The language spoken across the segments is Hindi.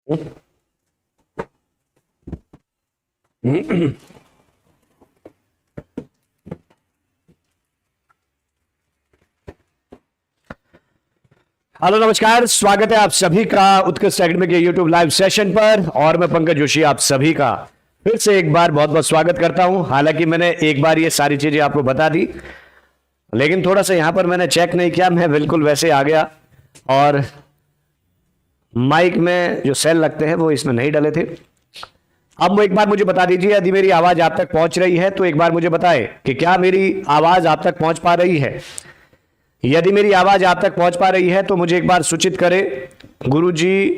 हेलो नमस्कार, स्वागत है आप सभी का उत्कृष्ट एकेडमी के यूट्यूब लाइव सेशन पर। और मैं पंकज जोशी आप सभी का फिर से एक बार बहुत बहुत स्वागत करता हूं। हालांकि मैंने एक बार ये सारी चीजें आपको बता दी, लेकिन थोड़ा सा यहां पर मैंने चेक नहीं किया, मैं बिल्कुल वैसे आ गया और माइक में जो सेल लगते हैं वो इसमें नहीं डले थे। अब एक बार मुझे बता दीजिए, यदि मेरी आवाज आप तक पहुंच रही है तो एक बार मुझे बताएं कि क्या मेरी आवाज आप तक पहुंच पा रही है। यदि मेरी आवाज आप तक पहुंच पा रही है तो मुझे एक बार सूचित करें। गुरुजी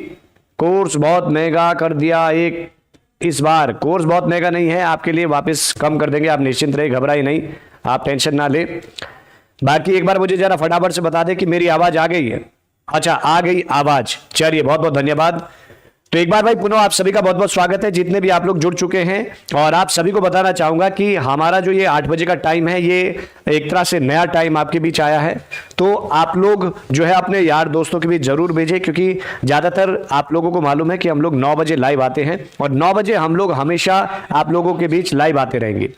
कोर्स बहुत महंगा कर दिया। एक इस बार कोर्स बहुत महंगा नहीं है, आपके लिए वापस कम कर देंगे, आप निश्चिंत रहे, घबराए नहीं, आप टेंशन ना ले। बाकी एक बार मुझे जरा फटाफट से बता दें कि मेरी आवाज आ गई है। अच्छा, आ गई आवाज, चलिए बहुत बहुत धन्यवाद। तो एक बार भाई पुनः आप सभी का बहुत बहुत स्वागत है, जितने भी आप लोग जुड़ चुके हैं। और आप सभी को बताना चाहूंगा कि हमारा जो ये 8 बजे का टाइम है, ये एक तरह से नया टाइम आपके बीच आया है। तो आप लोग जो है अपने यार दोस्तों के बीच जरूर भेजें, क्योंकि ज्यादातर आप लोगों को मालूम है कि हम लोग 9 बजे लाइव आते हैं और 9 बजे हम लोग हमेशा आप लोगों के बीच लाइव आते रहेंगे।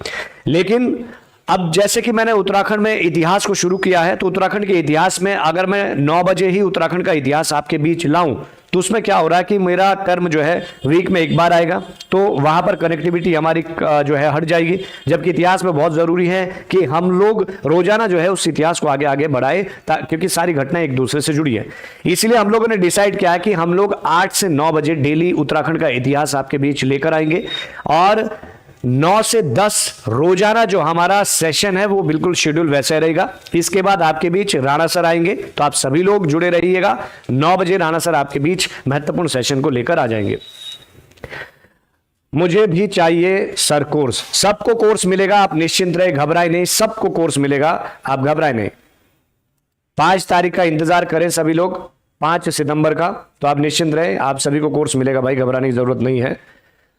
लेकिन अब जैसे कि मैंने उत्तराखंड में इतिहास को शुरू किया है, तो उत्तराखंड के इतिहास में अगर मैं 9 बजे ही उत्तराखंड का इतिहास आपके बीच लाऊं तो उसमें क्या हो रहा है कि मेरा टर्म जो है वीक में एक बार आएगा, तो वहां पर कनेक्टिविटी हमारी जो है हट जाएगी। जबकि इतिहास में बहुत जरूरी है कि हम लोग रोजाना जो है उस इतिहास को आगे आगे बढ़ाए, क्योंकि सारी घटनाएं एक दूसरे से जुड़ी है। इसलिए हम लोगों ने डिसाइड किया है कि हम लोग 8 से 9 बजे डेली उत्तराखंड का इतिहास आपके बीच लेकर आएंगे। और 9 से 10 रोजाना जो हमारा सेशन है वो बिल्कुल शेड्यूल वैसे रहेगा। इसके बाद आपके बीच राणा सर आएंगे, तो आप सभी लोग जुड़े रहिएगा। 9 बजे राणा सर आपके बीच महत्वपूर्ण सेशन को लेकर आ जाएंगे। मुझे भी चाहिए सर कोर्स, सबको कोर्स मिलेगा, आप निश्चिंत रहे, घबराए नहीं, सबको कोर्स मिलेगा, आप घबराए नहीं। 5 तारीख का इंतजार करें सभी लोग, 5 सितंबर का, तो आप निश्चिंत रहे, आप सभी को कोर्स मिलेगा भाई, घबराने की जरूरत नहीं है।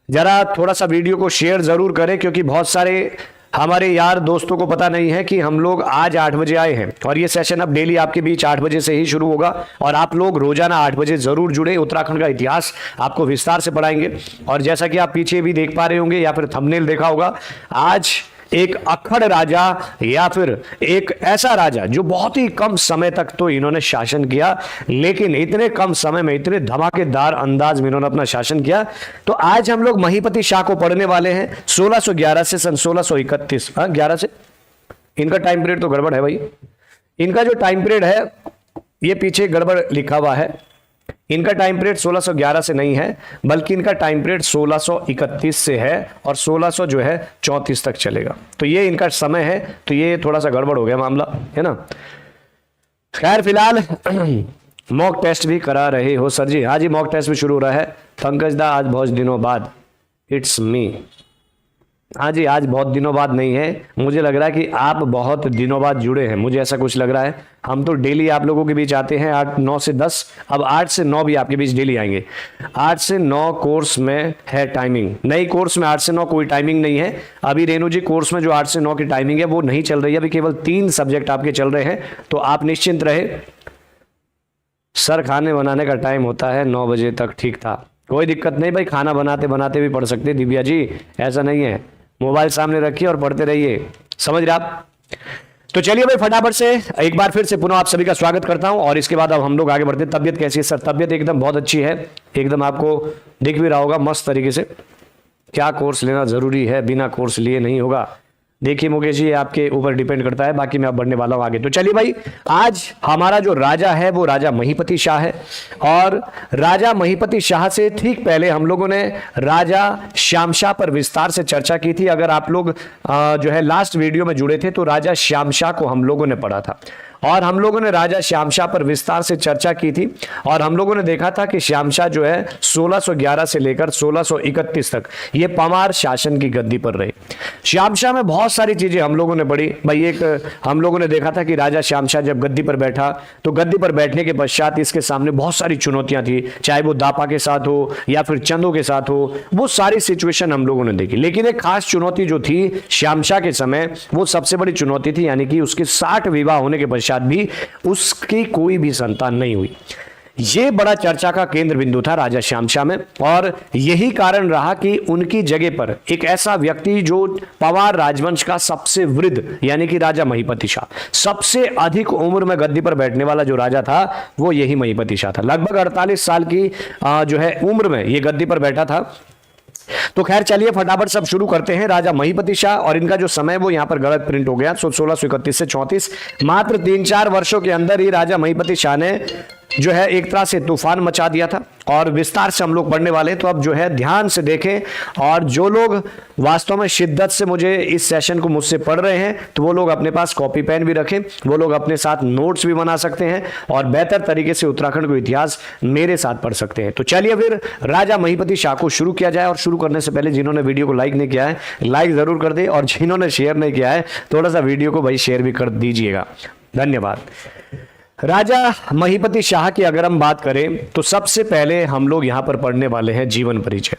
जरा थोड़ा सा वीडियो को शेयर जरूर करें, क्योंकि बहुत सारे हमारे यार दोस्तों को पता नहीं है कि हम लोग आज 8 बजे आए हैं और ये सेशन अब डेली आपके बीच 8 बजे से ही शुरू होगा। और आप लोग रोजाना 8 बजे जरूर जुड़े, उत्तराखंड का इतिहास आपको विस्तार से पढ़ाएंगे। और जैसा कि आप पीछे भी देख पा रहे होंगे या फिर थंबनेल देखा होगा, आज एक अक्खड़ राजा या फिर एक ऐसा राजा जो बहुत ही कम समय तक तो इन्होंने शासन किया, लेकिन इतने कम समय में इतने धमाकेदार अंदाज में इन्होंने अपना शासन किया। तो आज हम लोग महीपति शाह को पढ़ने वाले हैं 1611 से सन 1631। 11 से, इनका टाइम पीरियड तो गड़बड़ है भाई, इनका जो टाइम पीरियड है ये पीछे गड़बड़ लिखा हुआ है। इनका टाइम पीरियड 1611 से नहीं है, बल्कि इनका टाइम पीरियड 1631 से है और 1600 जो है 34 तक चलेगा। तो ये इनका समय है, तो ये थोड़ा सा गड़बड़ हो गया मामला, है ना। खैर फिलहाल मॉक टेस्ट भी करा रहे हो सर जी? हाँ जी, मॉक टेस्ट भी शुरू हो रहा है। पंकज दा आज बहुत दिनों बाद, इट्स मी। हाँ जी, आज बहुत दिनों बाद नहीं है, मुझे लग रहा है कि आप बहुत दिनों बाद जुड़े हैं, मुझे ऐसा कुछ लग रहा है। हम तो डेली आप लोगों के बीच आते हैं 9 से 10, अब 8 से 9 भी आपके बीच डेली आएंगे। 8 से 9 कोर्स में है टाइमिंग, नई कोर्स में 8 से 9 कोई टाइमिंग नहीं है। अभी रेणु जी कोर्स में जो 8 से 9 की टाइमिंग है वो नहीं चल रही है, अभी केवल 3 सब्जेक्ट आपके चल रहे हैं, तो आप निश्चिंत रहे। सर खाने बनाने का टाइम होता है 9 बजे तक, ठीक था, कोई दिक्कत नहीं भाई, खाना बनाते बनाते भी पढ़ सकते दिव्या जी, ऐसा नहीं है। मोबाइल सामने रखिए और पढ़ते रहिए, समझ रहे आप। तो चलिए भाई फटाफट से एक बार फिर से पुनः आप सभी का स्वागत करता हूं और इसके बाद अब हम लोग आगे बढ़ते हैं। तबियत कैसी है सर? तबियत एकदम बहुत अच्छी है, एकदम आपको दिख भी रहा होगा मस्त तरीके से। क्या कोर्स लेना जरूरी है, बिना कोर्स लिए नहीं होगा? देखिए मुकेश जी, आपके ऊपर डिपेंड करता है, बाकी मैं अब बढ़ने वाला हूं आगे। तो चलिए भाई, आज हमारा जो राजा है वो राजा महीपति शाह है। और राजा महीपति शाह से ठीक पहले हम लोगों ने राजा श्याम शाह पर विस्तार से चर्चा की थी। अगर आप लोग जो है लास्ट वीडियो में जुड़े थे तो राजा श्याम शाह को हम लोगों ने पढ़ा था और हम लोगों ने राजा श्याम शाह पर विस्तार से चर्चा की थी। और हम लोगों ने देखा था कि श्याम शाह जो है 1611 से लेकर 1631 तक ये पमार शासन की गद्दी पर रहे। श्याम शाह में बहुत सारी चीजें हम लोगों ने पढ़ी भाई। एक हम लोगों ने देखा था कि राजा श्याम शाह जब गद्दी पर बैठा तो गद्दी पर बैठने के पश्चात इसके सामने बहुत सारी चुनौतियां थी, चाहे वो दापा के साथ हो या फिर चंदों के साथ हो, वो सारी सिचुएशन हम लोगों ने देखी। लेकिन एक खास चुनौती जो थी श्याम शाह के समय, वो सबसे बड़ी चुनौती थी, यानी कि उसके 60 विवाह होने के पश्चात भी उसकी कोई भी संतान नहीं हुई। ये बड़ा चर्चा का केंद्र बिंदु था राजा श्याम शाह में, और यही कारण रहा कि उनकी जगह पर एक ऐसा व्यक्ति जो पवार राजवंश का सबसे वृद्ध यानी कि राजा महिपति शाह, सबसे अधिक उम्र में गद्दी पर बैठने वाला जो राजा था वो यही महिपति शाह था। लगभग 48 साल की जो है उम्र में ये गद्दी पर बैठा था। तो खैर चलिए फटाफट सब शुरू करते हैं। राजा महिपति शाह, और इनका जो समय वो यहां पर गलत प्रिंट हो गया, 1631 से 34, मात्र 3-4 वर्षों के अंदर ही राजा महिपति शाह ने जो है एक तरह से तूफान मचा दिया था। और विस्तार से हम लोग पढ़ने वाले हैं, तो अब जो है ध्यान से देखें, और जो लोग वास्तव में शिद्दत से मुझे इस सेशन को मुझसे पढ़ रहे हैं तो वो लोग अपने पास कॉपी पेन भी रखें, वो लोग अपने साथ नोट्स भी बना सकते हैं और बेहतर तरीके से उत्तराखंड को इतिहास मेरे साथ पढ़ सकते हैं। तो चलिए फिर राजा महिपति शाह को शुरू किया जाए। और शुरू करने से पहले जिन्होंने वीडियो को लाइक नहीं किया है लाइक जरूर कर दे, और जिन्होंने शेयर नहीं किया है थोड़ा सा वीडियो को भाई शेयर भी कर दीजिएगा, धन्यवाद। राजा महिपति शाह की अगर हम बात करें तो सबसे पहले हम लोग यहां पर पढ़ने वाले हैं जीवन परिचय,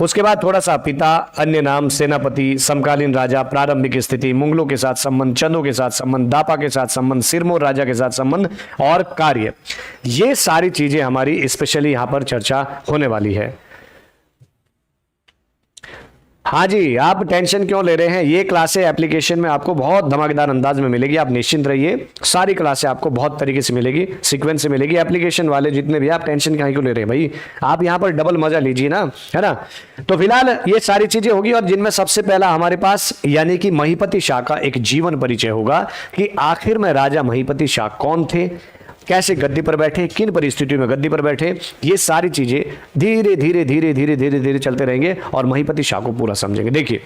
उसके बाद थोड़ा सा पिता, अन्य नाम, सेनापति, समकालीन राजा, प्रारंभिक स्थिति, मुगलों के साथ संबंध, चंदों के साथ संबंध, दापा के साथ संबंध, सिरमौर राजा के साथ संबंध और कार्य। ये सारी चीजें हमारी स्पेशली यहां पर चर्चा होने वाली है। हाँ जी, आप टेंशन क्यों ले रहे हैं, ये क्लासें एप्लीकेशन में आपको बहुत धमाकेदार अंदाज में मिलेगी, आप निश्चिंत रहिए। सारी क्लासें आपको बहुत तरीके से मिलेगी, सीक्वेंस से मिलेगी। एप्लीकेशन वाले जितने भी, आप टेंशन क्यों ले रहे हैं भाई, आप यहाँ पर डबल मजा लीजिए ना, है ना। तो फिलहाल ये सारी चीजें होगी, और जिनमें सबसे पहला हमारे पास यानी कि महिपति शाह का एक जीवन परिचय होगा कि आखिर में राजा महिपति शाह कौन थे, कैसे गद्दी पर बैठे, किन परिस्थितियों में गद्दी पर बैठे। ये सारी चीजें धीरे धीरे धीरे धीरे धीरे धीरे चलते रहेंगे और महिपति शाह को पूरा समझेंगे। देखिए,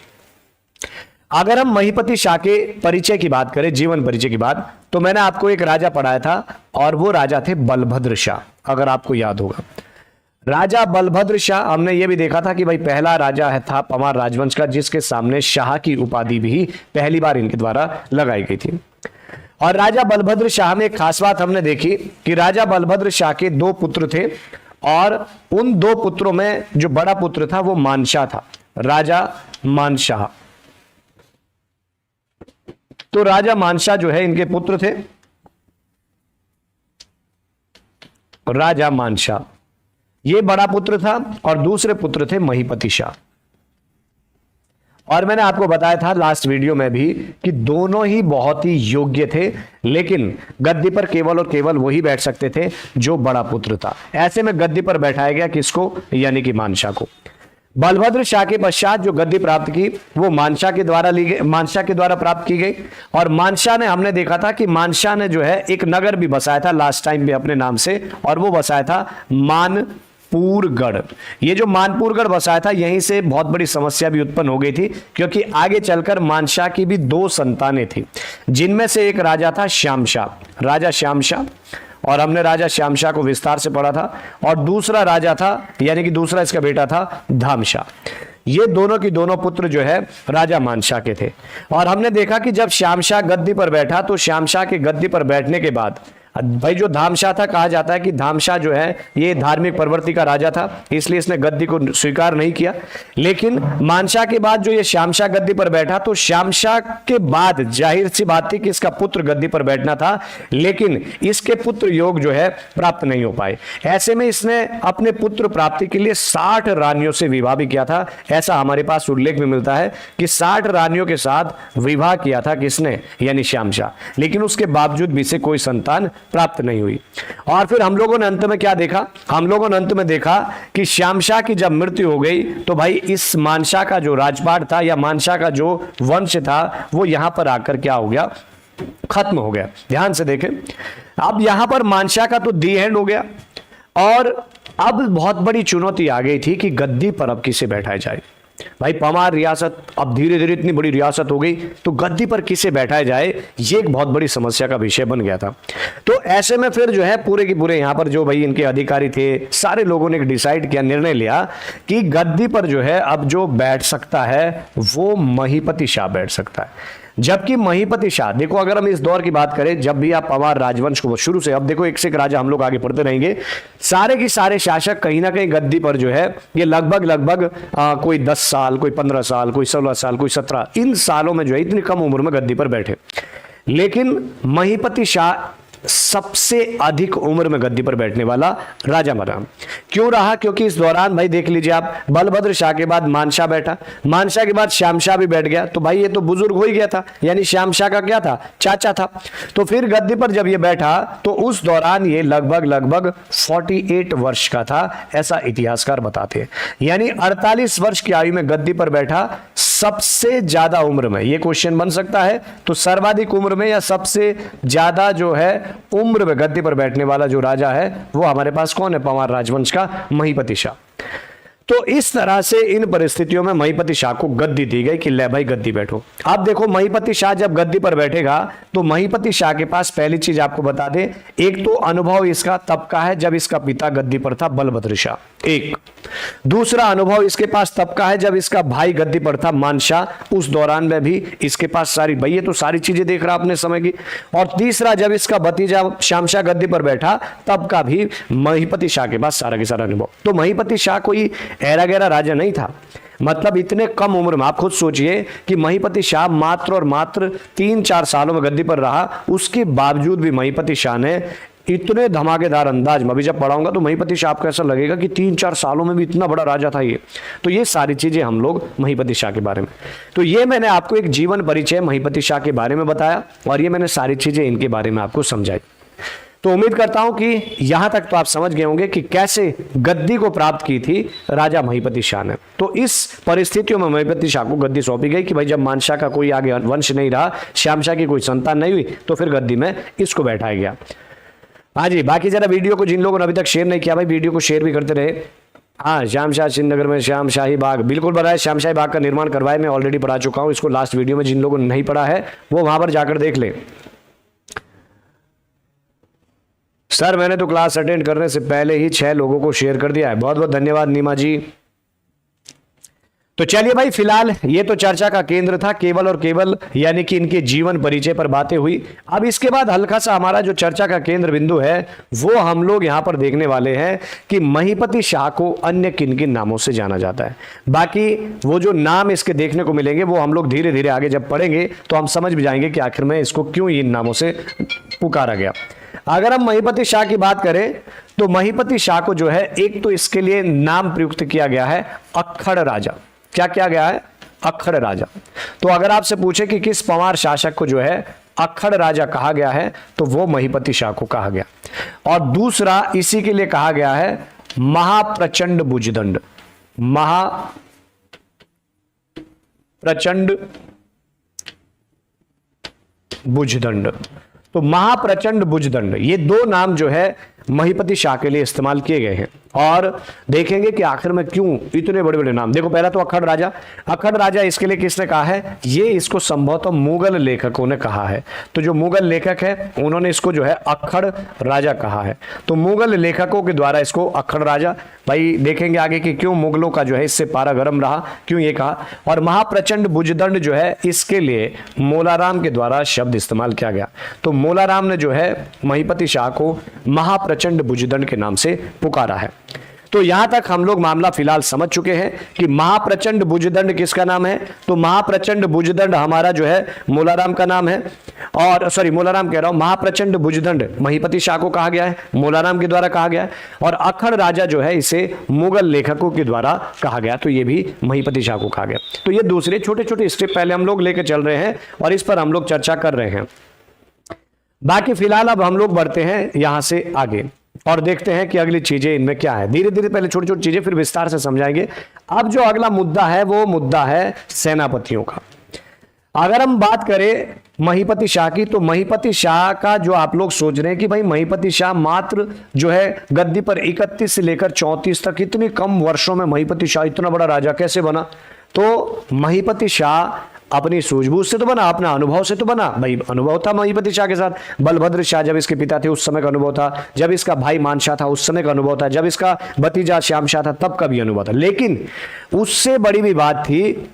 अगर हम महिपति शाह के परिचय की बात करें, जीवन परिचय की बात, तो मैंने आपको एक राजा पढ़ाया था और वो राजा थे बलभद्र शाह, अगर आपको याद होगा। राजा बलभद्र शाह, हमने ये भी देखा था कि भाई पहला राजा था पवार राजवंश का जिसके सामने शाह की उपाधि भी पहली बार इनके द्वारा लगाई गई थी। और राजा बलभद्र शाह में एक खास बात हमने देखी कि राजा बलभद्र शाह के 2 पुत्र थे, और उन 2 पुत्रों में जो बड़ा पुत्र था वो मानशाह था, राजा मानशाह। तो राजा मानशाह जो है इनके पुत्र थे, राजा मानशाह ये बड़ा पुत्र था, और दूसरे पुत्र थे महिपति शाह। और मैंने आपको बताया था लास्ट वीडियो में भी कि दोनों ही बहुत ही योग्य थे, लेकिन गद्दी पर केवल और केवल वही बैठ सकते थे जो बड़ा पुत्र था। ऐसे में गद्दी पर बैठाया गया किसको, यानी कि मानशाह को। बलभद्र शाह के पश्चात जो गद्दी प्राप्त की वो मानशाह के द्वारा प्राप्त की गई। और मानशाह ने, हमने देखा था कि मानशाह ने जो है एक नगर भी बसाया था लास्ट टाइम भी अपने नाम से, और वो बसाया था मानपुरगढ़। ये जो मानपुरगढ़ बसाया था, यहीं से बहुत बड़ी समस्या भी उत्पन्न हो गई थी, क्योंकि आगे चलकर मानशाह की भी 2 संतानें थी, जिनमें से एक राजा था श्याम शाह, राजा श्याम शाह, और हमने राजा श्याम शाह को विस्तार से पढ़ा था। और दूसरा राजा था, यानी कि दूसरा इसका बेटा था धामशाह। ये दोनों की दोनों पुत्र जो है राजा मानशाह के थे। और हमने देखा कि जब श्याम शाह गद्दी पर बैठा तो श्याम शाह के गद्दी पर बैठने के बाद भाई जो धामशाह था, कहा जाता है कि धामशाह जो है ये धार्मिक प्रवृत्ति का राजा था, इसलिए इसने गद्दी को स्वीकार नहीं किया। लेकिन मानशाह के बाद जो ये श्यामशाह गद्दी पर बैठा, तो श्यामशाह के बाद जाहिर सी बात थी कि इसका पुत्र गद्दी पर बैठना था, लेकिन इसके पुत्र योग जो है प्राप्त नहीं हो पाए। ऐसे में इसने अपने पुत्र प्राप्ति के लिए 60 रानियों से विवाह भी किया था। ऐसा हमारे पास उल्लेख में मिलता है कि 60 रानियों के साथ विवाह किया था किसने, यानी श्यामशाह, लेकिन उसके बावजूद भी से कोई संतान प्राप्त नहीं हुई। और फिर हम लोगों ने अंत में क्या देखा, हम लोगों ने अंत में देखा कि श्यामशाह की जब मृत्यु हो गई तो भाई इस मानशाह का जो राजपाट था या मानशाह का जो वंश था वो यहां पर आकर क्या हो गया, खत्म हो गया। ध्यान से देखें, अब यहां पर मानशाह का तो दी एंड हो गया, और अब बहुत बड़ी चुनौती आ गई थी कि गद्दी पर अब किसे बैठाया जाए। भाई पवार रियासत अब धीरे धीरे इतनी बड़ी रियासत हो गई, तो गद्दी पर किसे बैठाया जाए, ये एक बहुत बड़ी समस्या का विषय बन गया था। तो ऐसे में फिर जो है पूरे के पूरे यहाँ पर जो भाई इनके अधिकारी थे, सारे लोगों ने डिसाइड किया, निर्णय लिया कि गद्दी पर जो है अब जो बैठ सकता है वो महिपति शाह बैठ सकता है। जबकि महिपति शाह, देखो अगर हम इस दौर की बात करें, जब भी आप पवार राजवंश को शुरू से, अब देखो एक से एक राजा हम लोग आगे पढ़ते रहेंगे, सारे के सारे शासक कहीं ना कहीं गद्दी पर जो है ये लगभग कोई 10 साल, कोई 15 साल, कोई 16 साल, कोई 17, इन सालों में जो है इतनी कम उम्र में गद्दी पर बैठे। लेकिन महिपति शाह सबसे अधिक उम्र में गद्दी पर बैठने वाला राजा बना। क्यों रहा? क्योंकि इस दौरान भाई देख लीजिए आप, बलभद्र शाह के बाद मानशाह बैठा, मानशाह के बाद श्यामशाह भी बैठ गया, तो भाई ये तो बुजुर्ग हो ही गया था, यानी श्यामशाह का क्या था? चाचा था। तो फिर गद्दी पर जब ये बैठा तो उस दौरान ये लगभग 48 वर्ष का था, ऐसा इतिहासकार बताते हैं। यानी 48 वर्ष की आयु में गद्दी पर बैठा, सबसे ज्यादा उम्र में। ये क्वेश्चन बन सकता है, तो सर्वाधिक उम्र में या सबसे ज्यादा जो है उम्र में गद्दी पर बैठने वाला जो राजा है वो हमारे पास कौन है? पंवार राजवंश का महिपति शाह। तो इस तरह से इन परिस्थितियों में महिपति शाह को गद्दी दी गई कि ले भाई गद्दी बैठो। अब देखो महिपति शाह जब गद्दी पर बैठेगा तो महिपति शाह के पास पहली चीज आपको बता दें, एक तो अनुभव इसका तब का है जब इसका पिता गद्दी पर था बलभद्र शाह, एक। दूसरा अनुभव इसके पास तब का है जब इसका भाई गद्दी पर था मानशाह, उस दौरान में भी इसके पास सारी, भाई ये तो सारी चीजें देख रहा अपने समय की। और तीसरा जब इसका भतीजा श्यामशाह गद्दी पर बैठा तब का भी महिपति शाह के पास सारा के सारा अनुभव। तो महिपति शाह कोई ऐरा गैरा राजा नहीं था, मतलब इतने कम उम्र में। आप खुद सोचिए कि महिपति शाह मात्र और मात्र 3-4 सालों में गद्दी पर रहा, उसके बावजूद भी महिपति शाह ने इतने धमाकेदार अंदाज में, अभी जब पढ़ाऊंगा तो महिपति शाह आपको ऐसा लगेगा कि 3-4 सालों में भी इतना बड़ा राजा था ये। तो ये सारी चीजें हम लोग महिपति शाह के बारे में, तो ये मैंने आपको एक जीवन परिचय महिपति शाह के बारे में बताया और ये मैंने सारी चीजें इनके बारे में आपको समझाई। तो उम्मीद करता हूं कि यहां तक तो आप समझ गए होंगे कि कैसे गद्दी को प्राप्त की थी राजा महिपति शाह ने। तो इस परिस्थितियों में महिपति शाह को गद्दी सौंपी गई कि भाई जब मानशाह का कोई आगे वंश नहीं रहा, श्यामशाह की कोई संतान नहीं हुई, तो फिर गद्दी में इसको बैठाया गया। हाँ जी, बाकी जरा वीडियो को जिन लोगों ने अभी तक शेयर नहीं किया भाई वीडियो को शेयर भी करते रहे। हाँ, श्यामशाह श्रीनगर में श्यामशाही बाग बिल्कुल बनाए, श्यामशाही बाग का निर्माण करवाए, मैं ऑलरेडी पढ़ा चुका हूँ इसको लास्ट वीडियो में। जिन लोगों ने नहीं पढ़ा है वो वहां पर जाकर देख ले। सर मैंने तो क्लास अटेंड करने से पहले ही 6 लोगों को शेयर कर दिया है, बहुत बहुत धन्यवाद नीमा जी। तो चलिए भाई, फिलहाल ये तो चर्चा का केंद्र था केवल और केवल, यानी कि इनके जीवन परिचय पर बातें हुई। अब इसके बाद हल्का सा हमारा जो चर्चा का केंद्र बिंदु है वो हम लोग यहां पर देखने वाले हैं कि महिपति शाह को अन्य किन किन नामों से जाना जाता है। बाकी वो जो नाम इसके देखने को मिलेंगे वो हम लोग धीरे धीरे आगे जब पढ़ेंगे तो हम समझ भी जाएंगे कि आखिर में इसको क्यों इन नामों से पुकारा गया। अगर हम महिपति शाह की बात करें तो महिपति शाह को जो है एक तो इसके लिए नाम प्रयुक्त किया गया है अक्खड़ राजा। क्या किया गया है? अक्खड़ राजा। तो अगर आपसे पूछे कि किस पंवार शासक को जो है अक्खड़ राजा कहा गया है तो वो महिपति शाह को कहा गया। और दूसरा इसी के लिए कहा गया है महाप्रचंड भुजदंड। महाप्रचंड भुजदंड। तो महाप्रचंड भुजदंड, ये 2 नाम जो है महिपति शाह के लिए इस्तेमाल किए गए हैं। और देखेंगे कि आखिर में क्यों इतने बड़े बड़े नाम। देखो पहला तो अक्खड़ राजा। अक्खड़ राजा इसके लिए किसने कहा है? ये इसको संभवतः मुगल लेखकों ने कहा है। तो जो मुगल लेखक है उन्होंने इसको जो है अक्खड़ राजा कहा है। तो मुगल लेखकों के द्वारा इसको अक्खड़ राजा, भाई देखेंगे आगे कि क्यों मुगलों का जो है इससे पारा गर्म रहा, क्यों ये कहा। और महाप्रचंड भुजदंड जो है इसके लिए मोलाराम के द्वारा शब्द इस्तेमाल किया गया। तो मोलाराम ने जो है महिपति शाह को महाप्रचंड भुजदंड के नाम से पुकारा है। तो यहां तक हम लोग मामला फिलहाल समझ चुके हैं कि महाप्रचंड भुजदंड किसका नाम है। तो महाप्रचंड भुजदंड हमारा जो है मोलाराम का नाम है। और सॉरी, मोलाराम कह रहा हूं, महाप्रचंड भुजदंड महिपति शाह को कहा गया है, मोलाराम के द्वारा कहा गया है। और अक्खड़ राजा जो है इसे मुगल लेखकों के द्वारा कहा गया, तो ये भी महिपति शाह को कहा गया। तो ये दूसरे छोटे छोटे स्टेप पहले हम लोग लेकर चल रहे हैं और इस पर हम लोग चर्चा कर रहे हैं। बाकी फिलहाल अब हम लोग बढ़ते हैं यहां से आगे और देखते हैं कि अगली चीजें इनमें क्या है। धीरे धीरे पहले छोटी छोटी चीजें फिर विस्तार से समझाएंगे। अब जो अगला मुद्दा है वो मुद्दा है सेनापतियों का। अगर हम बात करें महिपति शाह की, तो महिपति शाह का जो आप लोग सोच रहे हैं कि भाई महिपति शाह मात्र जो है गद्दी पर 31 से लेकर 34 तक, इतने कम वर्षों में महिपति शाह इतना बड़ा राजा कैसे बना? तो महिपति शाह अपनी सूझबूझ से तो बना, अपना अनुभव से तो बना। भाई अनुभव था महिपति शाह के साथ। बलभद्र शाह जब इसके पिता थे उस समय का अनुभव था, जब इसका भाई मानशाह था उस समय का अनुभव था, जब इसका भतीजा श्यामशाह था तब का भी अनुभव था। लेकिन उससे बड़ी भी बात थी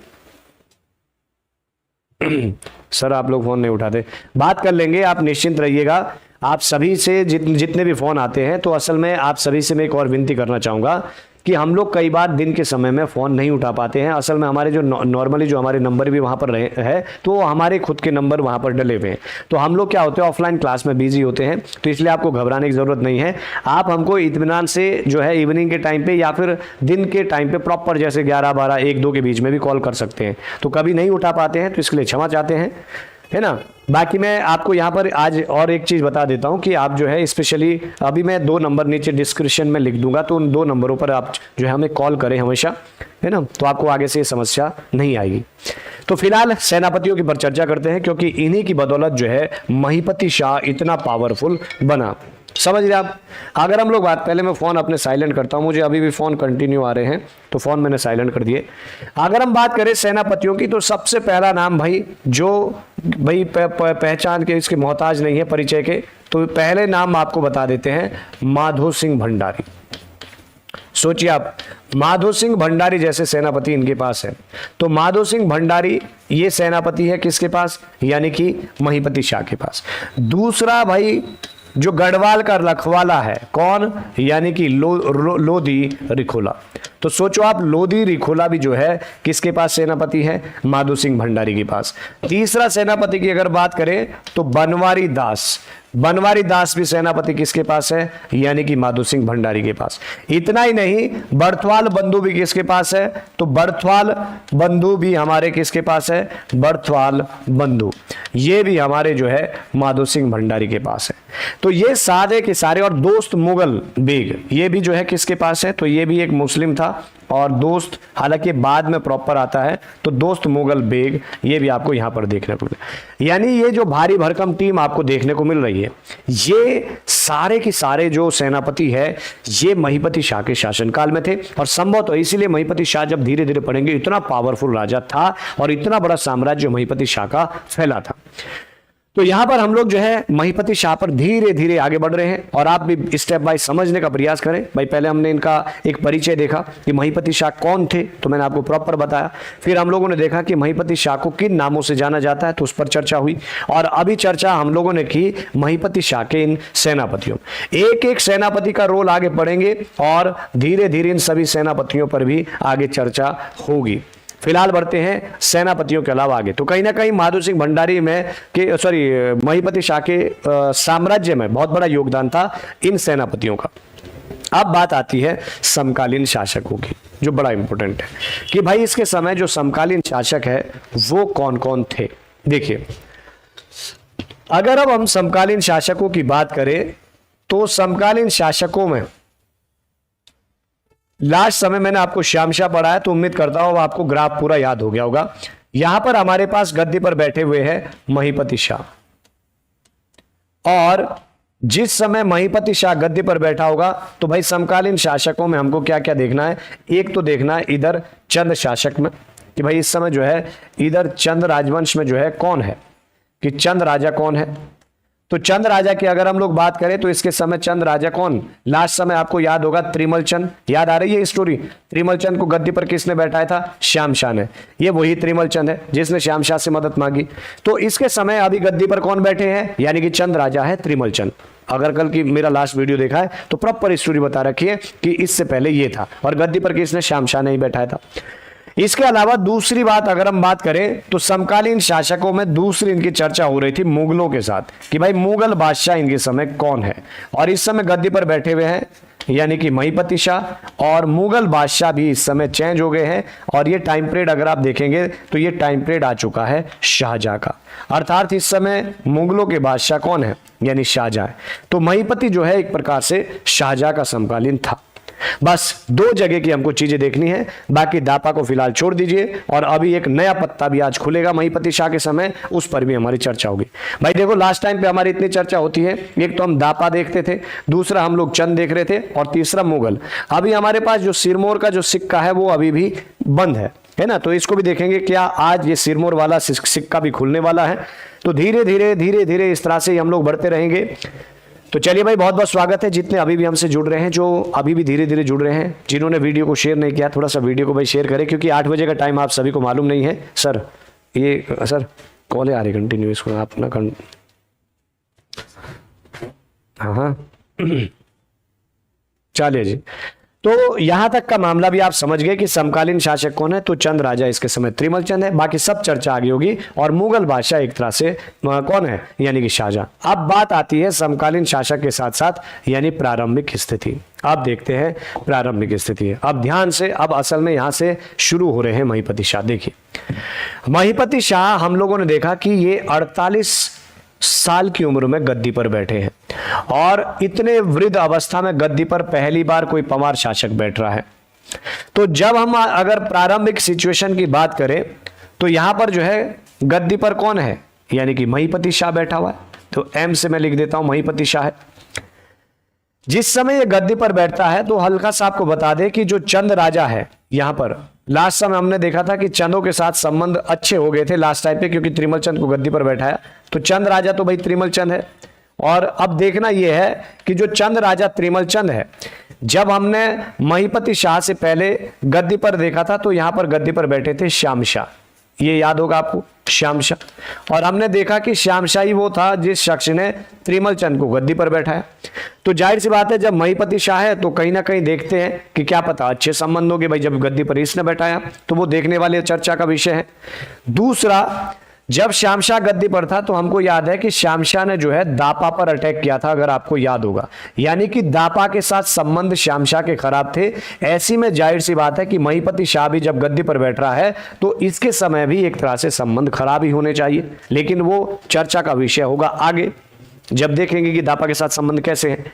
सर आप लोग फोन नहीं उठाते, बात कर लेंगे, आप निश्चिंत रहिएगा। आप सभी से जितने भी फ़ोन आते हैं, तो असल में आप सभी से मैं एक और विनती करना चाहूँगा कि हम लोग कई बार दिन के समय में फ़ोन नहीं उठा पाते हैं। असल में हमारे जो नॉर्मली जो हमारे नंबर भी वहाँ पर रहे है, तो हमारे खुद के नंबर वहाँ पर डले हुए हैं। तो हम लोग क्या होते हैं, ऑफलाइन क्लास में बिजी होते हैं, तो इसलिए आपको घबराने की ज़रूरत नहीं है। आप हमको इत्मीनान से जो है इवनिंग के टाइम पे या फिर दिन के टाइम पे प्रॉपर जैसे 11, 12, 1, 2 के बीच में भी कॉल कर सकते हैं। तो कभी नहीं उठा पाते हैं तो इसके लिए क्षमा चाहते हैं, है ना। बाकी मैं आपको यहाँ पर आज और एक चीज़ बता देता हूँ कि आप जो है स्पेशली अभी मैं 2 नंबर नीचे डिस्क्रिप्शन में लिख दूंगा, तो उन 2 नंबरों पर आप जो है हमें कॉल करें हमेशा, है ना, तो आपको आगे से ये समस्या नहीं आएगी। तो फिलहाल सेनापतियों की पर चर्चा करते हैं, क्योंकि इन्हीं की बदौलत जो है महिपति शाह इतना पावरफुल बना। समझ रहे आप। अगर हम लोग बात, पहले मैं फ़ोन अपने साइलेंट करता हूँ, मुझे अभी भी फ़ोन कंटिन्यू आ रहे हैं, तो फ़ोन मैंने साइलेंट कर दिए। अगर हम बात करें सेनापतियों की, तो सबसे पहला नाम भाई जो भाई पहचान के इसके मोहताज नहीं है परिचय के, तो पहले नाम आपको बता देते हैं, माधो सिंह भंडारी। सोचिए आप, माधो सिंह भंडारी जैसे सेनापति इनके पास है। तो माधो सिंह भंडारी ये सेनापति है किसके पास, यानी कि महिपति शाह के पास। दूसरा भाई जो गढ़वाल का रखवाला है, कौन, यानी कि लोधी रिखोला। तो सोचो आप, लोधी रिखोला भी जो है किसके पास सेनापति है, माधो सिंह भंडारी के पास। तीसरा सेनापति की अगर बात करें तो बनवारी दास, बनवारी दास भी सेनापति किसके पास है, यानी कि माधो सिंह भंडारी के पास। इतना ही नहीं, बर्थवाल बंधु भी किसके पास है, तो बर्थवाल बंधु भी हमारे किसके पास है, बर्थवाल बंधु, ये भी हमारे जो है माधो सिंह भंडारी के पास है। तो ये सारे के सारे, और दोस्त मुगल बेग ये भी जो है किसके पास है, तो ये भी एक मुस्लिम था, और दोस्त हालांकि बाद में प्रॉपर आता है, तो दोस्त मुगल बेग ये भी आपको यहां पर देखने को मिले। यानी ये जो भारी भरकम टीम आपको देखने को मिल रही है, ये सारे के सारे जो सेनापति है ये महिपति शाह के शासनकाल में थे। और संभव तो इसीलिए महिपति शाह जब धीरे धीरे पढ़ेंगे, इतना पावरफुल राजा था और इतना बड़ा साम्राज्य महिपति शाह का फैला था। तो यहां पर हम लोग जो है महिपति शाह पर धीरे धीरे आगे बढ़ रहे हैं, और आप भी स्टेप बाय समझने का प्रयास करें। भाई पहले हमने इनका एक परिचय देखा कि महिपति शाह कौन थे, तो मैंने आपको प्रॉपर बताया। फिर हम लोगों ने देखा कि महिपति शाह को किन नामों से जाना जाता है, तो उस पर चर्चा हुई। और अभी चर्चा हम लोगों ने की महिपति शाह के इन सेनापतियों, एक एक सेनापति का रोल आगे पढ़ेंगे, और धीरे धीरे इन सभी सेनापतियों पर भी आगे चर्चा होगी। फिलहाल बढ़ते हैं सेनापतियों के अलावा आगे। तो कहीं ना कहीं माधो सिंह भंडारी में के महिपति शाह के साम्राज्य में बहुत बड़ा योगदान था इन सेनापतियों का। अब बात आती है समकालीन शासकों की, जो बड़ा इंपॉर्टेंट है कि भाई इसके समय जो समकालीन शासक है वो कौन कौन थे। देखिए, अगर अब हम समकालीन शासकों की बात करें, तो समकालीन शासकों में लास्ट समय मैंने आपको श्यामशाह पढ़ाया, तो उम्मीद करता हूं आपको ग्राफ पूरा याद हो गया होगा। यहां पर हमारे पास गद्दी पर बैठे हुए हैं महिपति शाह, और जिस समय महिपति शाह गद्दी पर बैठा होगा, तो भाई समकालीन शासकों में हमको क्या क्या देखना है। एक तो देखना है इधर चंद शासक में, कि भाई इस समय जो है इधर चंद राजवंश में जो है कौन है, कि चंद राजा कौन है। तो चंद राजा की अगर हम लोग बात करें, तो इसके समय चंद राजा कौन, लास्ट समय आपको याद होगा त्रिमल चंद, याद आ रही है स्टोरी। त्रिमल चंद को गद्दी पर किसने बैठाया था, श्यामशाह ने। ये वही त्रिमल चंद है जिसने श्यामशाह से मदद मांगी। तो इसके समय अभी गद्दी पर कौन बैठे हैं, यानी कि चंद राजा है त्रिमल चंद। अगर कल की मेरा लास्ट वीडियो देखा है तो प्रॉपर स्टोरी बता रखी है कि इससे पहले ये था, और गद्दी पर किसने, श्यामशाह ने ही बैठाया था। इसके अलावा दूसरी बात अगर हम बात करें, तो समकालीन शासकों में दूसरी इनकी चर्चा हो रही थी मुगलों के साथ, कि भाई मुगल बादशाह इनके समय कौन है। और इस समय गद्दी पर बैठे हुए हैं यानी कि महिपति शाह, और मुगल बादशाह भी इस समय चेंज हो गए हैं। और ये टाइम पीरियड अगर आप देखेंगे तो ये टाइम पीरियड आ चुका है शाहजहां का, अर्थात इस समय मुगलों के बादशाह कौन है, यानी शाहजहां। तो महिपति जो है एक प्रकार से शाहजहां का समकालीन था। बस 2 जगह की हमको चीजें देखनी है, बाकी दापा को फिलहाल छोड़ दीजिए। और अभी एक नया पत्ता भी आज खुलेगा महिपति शाह के समय, उस पर भी हमारी चर्चा होगी। भाई देखो, लास्ट टाइम पे हमारी इतनी चर्चा होती है, एक तो हम दापा देखते थे, दूसरा हम लोग चंद देख रहे थे, और तीसरा मुगल। अभी हमारे पास जो सिरमौर का जो सिक्का है वो अभी भी बंद है ना, तो इसको भी देखेंगे। क्या आज ये सिरमौर वाला सिक्का भी खुलने वाला है। तो धीरे धीरे इस तरह से हम लोग बढ़ते रहेंगे। तो चलिए भाई, बहुत बहुत स्वागत है जितने अभी भी हमसे जुड़ रहे हैं, जो अभी भी धीरे धीरे जुड़ रहे हैं। जिन्होंने वीडियो को शेयर नहीं किया, थोड़ा सा वीडियो को भाई शेयर करें, क्योंकि 8 बजे का टाइम आप सभी को मालूम नहीं है। सर ये सर कॉल आ रही कंटिन्यू, इसको आप ना हाँ हाँ चलिए जी, तो यहां तक का मामला भी आप समझ गए कि समकालीन शासक कौन है, तो चंद राजा इसके समय त्रिमल चंद है, बाकी सब चर्चा आगे होगी। और मुगल बादशाह एक तरह से कौन है, यानी कि शाहजहां। अब बात आती है समकालीन शासक के साथ साथ यानी प्रारंभिक स्थिति। अब देखते हैं प्रारंभिक स्थिति है। अब ध्यान से, अब असल में यहां से शुरू हो रहे हैं महीपति शाह। देखिए महीपति शाह हम लोगों ने देखा कि ये 48 साल की उम्र में गद्दी पर बैठे हैं और इतने वृद्ध अवस्था में गद्दी पर पहली बार कोई पंवार शासक बैठ रहा है। तो जब हम अगर प्रारंभिक सिचुएशन की बात करें तो यहां पर जो है गद्दी पर कौन है, यानी कि महीपति शाह बैठा हुआ है। तो एम से मैं लिख देता हूं महीपति शाह है। जिस समय ये गद्दी पर बैठता है तो हल्का सा आपको बता दें कि जो चंद राजा है, यहां पर लास्ट समय हमने देखा था कि चंदों के साथ संबंध अच्छे हो गए थे लास्ट टाइम पे, क्योंकि त्रिमल चंद को गद्दी पर बैठाया। तो चंद राजा तो भाई त्रिमल चंद है। और अब देखना यह है कि जो चंद राजा त्रिमल चंद है, जब हमने महीपति शाह से पहले गद्दी पर देखा था तो यहां पर गद्दी पर बैठे थे श्याम शाह, ये याद होगा आपको, श्याम शाह। और हमने देखा कि श्याम शाह ही वो था जिस शख्स ने त्रिमल चंद को गद्दी पर बैठाया। तो जाहिर सी बात है जब महीपति शाह है तो कहीं ना कहीं देखते हैं कि क्या पता अच्छे संबंध होंगे भाई, जब गद्दी पर इसने बैठाया तो वो देखने वाले चर्चा का विषय है। दूसरा, जब श्याम शाह गद्दी पर था तो हमको याद है कि श्याम शाह ने जो है दापा पर अटैक किया था, अगर आपको याद होगा, यानी कि दापा के साथ संबंध श्याम शाह के खराब थे। ऐसी में जाहिर सी बात है कि महीपति शाह भी जब गद्दी पर बैठ रहा है तो इसके समय भी एक तरह से संबंध खराब ही होने चाहिए, लेकिन वो चर्चा का विषय होगा आगे जब देखेंगे कि दापा के साथ संबंध कैसे है।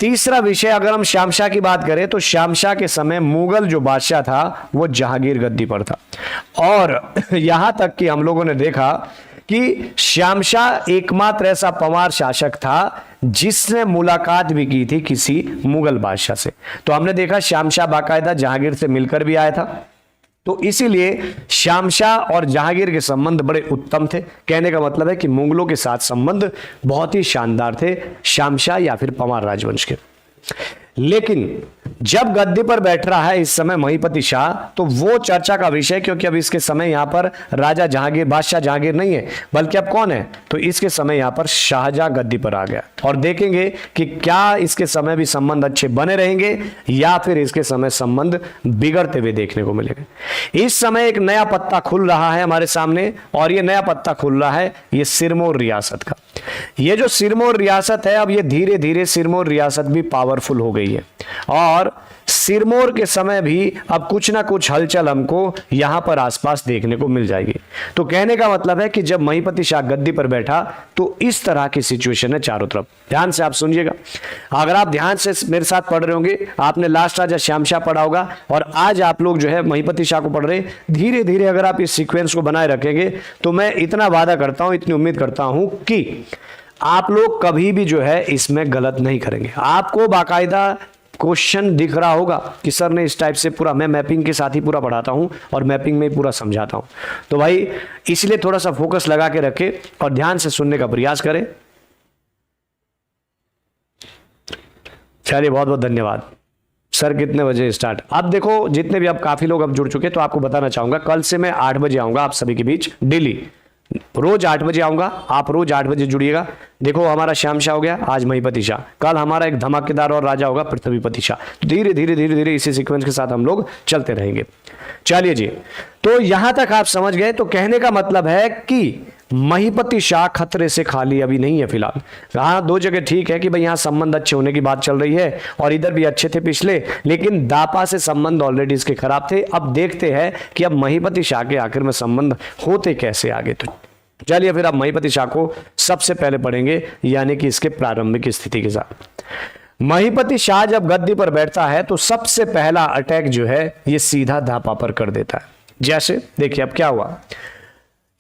तीसरा विषय, अगर हम श्याम शाह की बात करें तो श्याम शाह के समय मुगल जो बादशाह था वो जहांगीर गद्दी पर था। और यहां तक कि हम लोगों ने देखा कि श्याम शाह एकमात्र ऐसा पंवार शासक था जिसने मुलाकात भी की थी किसी मुगल बादशाह से। तो हमने देखा श्याम शाह बाकायदा जहांगीर से मिलकर भी आया था। तो इसीलिए श्याम शाह और जहांगीर के संबंध बड़े उत्तम थे। कहने का मतलब है कि मुगलों के साथ संबंध बहुत ही शानदार थे श्याम शाह या फिर पंवार राजवंश के। लेकिन जब गद्दी पर बैठ रहा है इस समय महीपति शाह तो वो चर्चा का विषय, क्योंकि अब इसके समय यहां पर राजा जहांगीर, बादशाह जहांगीर नहीं है, बल्कि अब कौन है, तो इसके समय यहां पर शाहजहां गद्दी पर आ गया। और देखेंगे कि क्या इसके समय भी संबंध अच्छे बने रहेंगे या फिर इसके समय संबंध बिगड़ते हुए देखने को मिलेगा। इस समय एक नया पत्ता खुल रहा है हमारे सामने, और ये नया पत्ता खुल रहा है ये सिरमौर रियासत का। ये जो सिरमौर रियासत है, अब ये धीरे धीरे सिरमौर रियासत भी पावरफुल हो गई है और सिरमौर के समय भी अब कुछ ना कुछ हलचल हमको यहां पर आसपास देखने को मिल जाएगी। तो कहने का मतलब है कि जब महीपति शाह गद्दी पर बैठा तो इस तरह की सिचुएशन है चारों तरफ। ध्यान से आप सुनिएगा, अगर आप ध्यान से मेरे साथ पढ़ रहे होंगे, आपने लास्ट राजा श्याम शाह पढ़ा होगा और आज आप लोग जो है महीपति शाह को पढ़ रहे, धीरे धीरे अगर आप इस सीक्वेंस को बनाए रखेंगे तो मैं इतना वादा करता हूं, इतनी उम्मीद करता हूं कि आप लोग कभी भी जो है इसमें गलत नहीं करेंगे। आपको बाकायदा क्वेश्चन दिख रहा होगा कि सर ने इस टाइप से पूरा, मैं मैपिंग के साथ ही पूरा पढ़ाता हूं और मैपिंग में पूरा समझाता हूं। तो भाई इसलिए थोड़ा सा फोकस लगा के रखें और ध्यान से सुनने का प्रयास करें। चलिए, बहुत बहुत धन्यवाद। सर कितने बजे स्टार्ट? अब देखो जितने भी अब काफी लोग अब जुड़ चुके, तो आपको बताना चाहूंगा कल से मैं 8 बजे आऊंगा आप सभी के बीच डेली, रोज 8 बजे आऊंगा, आप रोज 8 बजे जुड़िएगा। देखो हमारा श्याम शाह हो गया, आज महीपति शाह, कल हमारा एक धमाकेदार और राजा होगा पृथ्वीपति शाह। धीरे धीरे धीरे धीरे इसी सीक्वेंस के साथ हम लोग चलते रहेंगे। चलिए जी, तो यहां तक आप समझ गए। तो कहने का मतलब है कि महीपति शाह खतरे से खाली अभी नहीं है फिलहाल। हाँ, दो जगह ठीक है कि भाई यहाँ संबंध अच्छे होने की बात चल रही है और इधर भी अच्छे थे पिछले, लेकिन दापा से संबंध ऑलरेडी इसके खराब थे। अब देखते हैं कि अब महीपति शाह के आखिर में संबंध होते कैसे आगे। तो चलिए फिर अब महीपति शाह को सबसे पहले पढ़ेंगे, यानी कि इसके प्रारंभिक स्थिति के साथ। महीपति शाह जब गद्दी पर बैठता है तो सबसे पहला अटैक जो है ये सीधा दापा पर कर देता है। जैसे देखिए अब क्या हुआ,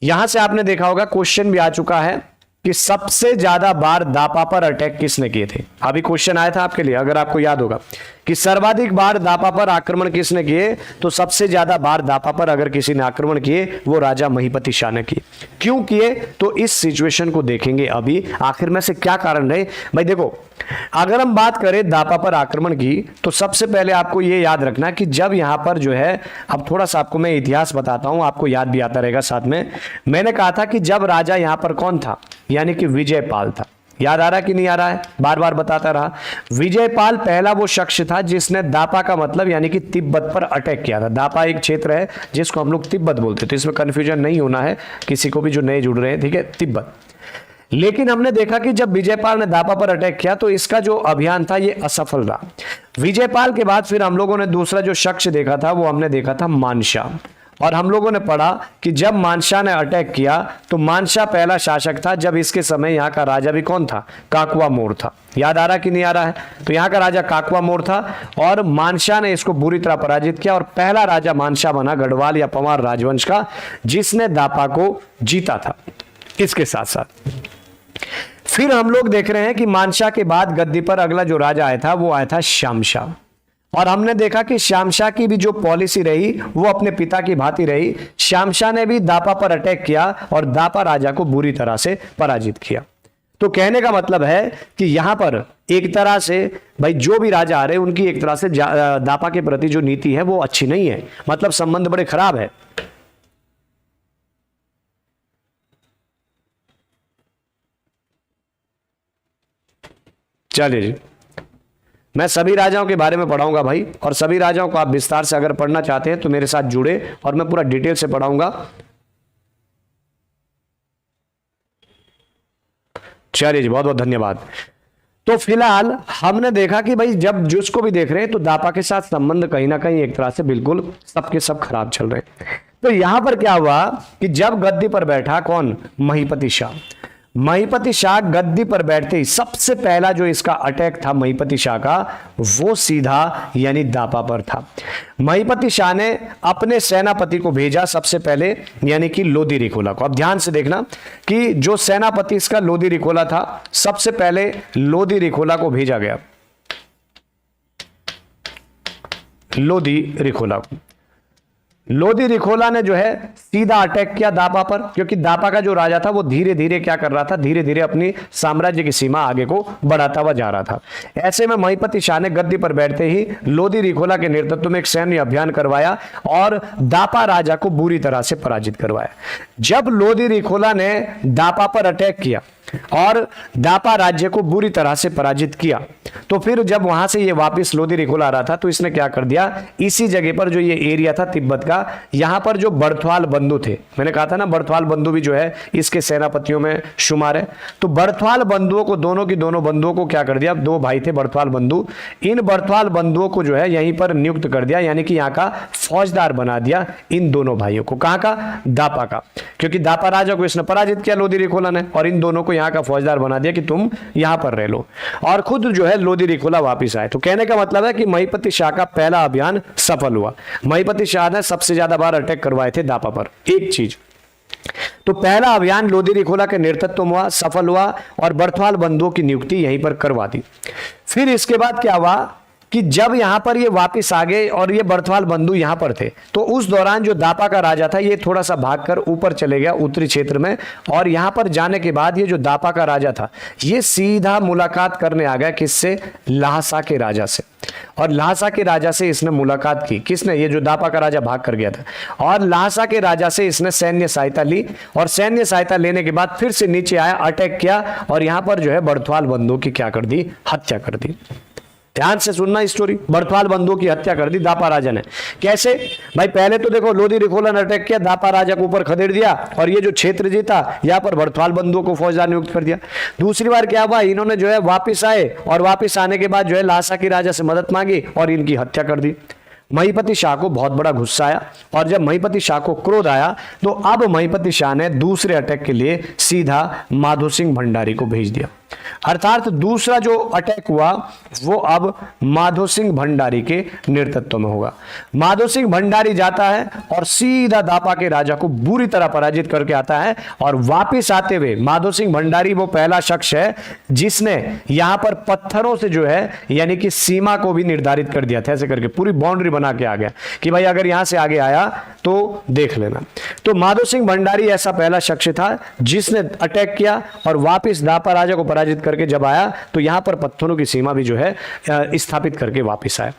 यहां से आपने देखा होगा क्वेश्चन भी आ चुका है कि सबसे ज्यादा बार दापा पर अटैक किसने किए थे। अभी क्वेश्चन आया था आपके लिए, अगर आपको याद होगा कि सर्वाधिक बार दापा पर आक्रमण किसने किए, तो सबसे ज्यादा बार दापा पर अगर किसी ने आक्रमण किए वो राजा महीपति शाह ने किए। क्यों किए, तो इस सिचुएशन को देखेंगे अभी आखिर में से क्या कारण रहे। भाई देखो, अगर हम बात करें दापा पर आक्रमण की तो सबसे पहले आपको यह याद रखना कि जब यहां पर जो है, अब थोड़ा सा आपको मैं इतिहास बताता हूं, आपको याद भी आता रहेगा साथ में। मैंने कहा था कि जब राजा यहां पर कौन था, यानी कि विजयपाल था। याद आ रहा कि नहीं आ रहा है, बार बार बताता रहा। विजयपाल पहला वो शख्स था जिसने दापा का मतलब यानी कि तिब्बत पर अटैक किया था। दापा एक क्षेत्र है जिसको हम लोग तिब्बत बोलते हैं, तो इसमें कंफ्यूजन नहीं होना है किसी को भी जो नए जुड़ रहे हैं, ठीक है, तिब्बत। लेकिन हमने देखा कि जब विजयपाल ने दापा पर अटैक किया तो इसका जो अभियान था ये असफल रहा। विजयपाल के बाद फिर हम लोगों ने दूसरा जो शख्स देखा था वो हमने देखा था मानशाह, और हम लोगों ने पढ़ा कि जब मानशाह ने अटैक किया तो मानशाह पहला शासक था जब इसके समय यहाँ का राजा भी कौन था, काकवा मोर था। याद आ रहा कि नहीं आ रहा है, तो यहाँ का राजा काकवा मोर था और मानशाह ने इसको बुरी तरह पराजित किया और पहला राजा मानशाह बना गढ़वाल या पंवार राजवंश का जिसने दापा को जीता था। इसके साथ साथ फिर हम लोग देख रहे हैं कि मानशाह के बाद गद्दी पर अगला जो राजा आया था वो आया था श्यामशाह, और हमने देखा कि श्यामशाह की भी जो पॉलिसी रही वो अपने पिता की भांति रही। श्यामशाह ने भी दापा पर अटैक किया और दापा राजा को बुरी तरह से पराजित किया। तो कहने का मतलब है कि यहां पर एक तरह से भाई जो भी राजा आ रहे उनकी एक तरह से दापा के प्रति जो नीति है वो अच्छी नहीं है, मतलब संबंध बड़े खराब है। चलिए जी, मैं सभी राजाओं के बारे में पढ़ाऊंगा भाई, और सभी राजाओं को आप विस्तार से अगर पढ़ना चाहते हैं तो मेरे साथ जुड़े और मैं पूरा डिटेल से पढ़ाऊंगा। चलिए जी, बहुत बहुत धन्यवाद। तो फिलहाल हमने देखा कि भाई जब जिसको भी देख रहे हैं तो दापा के साथ संबंध कहीं ना कहीं एक तरह से बिल्कुल सबके सब खराब चल रहे हैं। तो यहां पर क्या हुआ कि जब गद्दी पर बैठा कौन, महिपति शाह। महिपति शाह गद्दी पर बैठते ही सबसे पहला जो इसका अटैक था महिपति शाह का वो सीधा यानी दापा पर था। महिपति शाह ने अपने सेनापति को भेजा सबसे पहले यानी कि लोदी रिखोला को। अब ध्यान से देखना कि जो सेनापति इसका लोदी रिखोला था, सबसे पहले लोदी रिखोला को भेजा गया, लोदी रिखोला को। लोदी रिखोला ने जो है सीधा अटैक किया दापा पर, क्योंकि दापा का जो राजा था वो धीरे धीरे क्या कर रहा था, धीरे धीरे अपनी साम्राज्य की सीमा आगे को बढ़ाता हुआ जा रहा था। ऐसे में महिपति शाह ने गद्दी पर बैठते ही लोदी रिखोला के नेतृत्व में एक सैन्य अभियान करवाया और दापा राजा को बुरी तरह से पराजित करवाया। जब लोदी रिखोला ने दापा पर अटैक किया और दापा राज्य को बुरी तरह से पराजित किया, तो फिर जब वहां से ये वापस लोदी रिखोला आ रहा था तो इसने क्या कर दिया, इसी जगह पर जो ये एरिया था तिब्बत का, यहां पर जो बड़थवाल बंधु थे, मैंने कहा था ना बड़थवाल बंधु भी जो है इसके सेनापतियों में शुमार है। तो बड़थवाल बंधुओं को, दोनों की दोनों बंधुओं को क्या कर दिया, दो भाई थे बड़थवाल बंधु, इन बड़थवाल बंधुओं को जो है यहीं पर नियुक्त कर दिया, यानी कि यहाँ का फौजदार बना दिया इन दोनों भाइयों को। कहाँ का, दापा का, क्योंकि दापा राजा को इसने पराजित किया लोदी रिखोला ने, और इन दोनों को यहाँ का फौजदार बना दिया कि तुम यहां पर रह लो, और खुद जो है लोदी रिखोला वापिस आए। तो कहने का मतलब है कि महिपति शाह का पहला अभियान सफल हुआ। महिपति शाह ने सबसे ज्यादा बार अटैक करवाए थे दापा पर। एक चीज तो पहला अभियान लोदी रिखोला के नेतृत्व में हुआ, सफल हुआ और बड़थवाल बंधुओं की नियुक्ति यहीं पर करवा दी। फिर इसके बाद क्या हुआ कि जब यहां पर ये वापस आ गए और ये बड़थवाल बंधु यहां पर थे, तो उस दौरान जो दापा का राजा था ये थोड़ा सा भागकर ऊपर चले गया उत्तरी क्षेत्र में, और यहां पर जाने के बाद ये जो दापा का राजा था ये सीधा मुलाकात करने आ गया किससे, लहासा के राजा से। और लहासा के राजा से इसने मुलाकात की, किसने, ये जो दापा का राजा भाग कर गया था, और लहासा के राजा से इसने सैन्य सहायता ली, और सैन्य सहायता लेने के बाद फिर से नीचे आया, अटैक किया और यहां पर जो है बड़थवाल बंधुओं की क्या कर दी, हत्या कर दी। ध्यान से सुनना स्टोरी, बड़थवाल बंधुओं की हत्या कर दी दापा राजा ने। कैसे भाई, पहले तो देखो लोदी रिखोला ने अटैक किया, दापा राजा को ऊपर खदेड़ दिया और ये जो क्षेत्र जीता, यहाँ पर बड़थवाल बंधुओं को फौजदार नियुक्त कर दिया। दूसरी बार क्या हुआ, इन्होंने जो है वापिस आए और वापिस आने के बाद जो है लहासा की राजा से मदद मांगी और इनकी हत्या कर दी। महिपति शाह को बहुत बड़ा गुस्सा आया, और जब महिपति शाह को क्रोध आया तो अब महिपति शाह ने दूसरे अटैक के लिए सीधा माधो सिंह भंडारी को भेज दिया। अर्थात दूसरा जो अटैक हुआ वो अब माधो सिंह भंडारी के नेतृत्व में होगा। माधो सिंह भंडारी जाता है और सीधा दापा के राजा को बुरी तरह पराजित करके आता है, और वापिस आते हुए माधो सिंह भंडारी वो पहला शख्स है जिसने यहां पर पत्थरों से जो है यानी कि सीमा को भी निर्धारित कर दिया था, ऐसे करके पूरी बाउंड्री बना के आ गया कि भाई अगर यहां से आगे आया तो देख लेना। तो माधो सिंह भंडारी ऐसा पहला शख्स था जिसने अटैक किया और वापिस दापा राजा को पराजित करके जब आया तो यहां पर पत्थरों की सीमा भी जो है स्थापित करके वापस आया।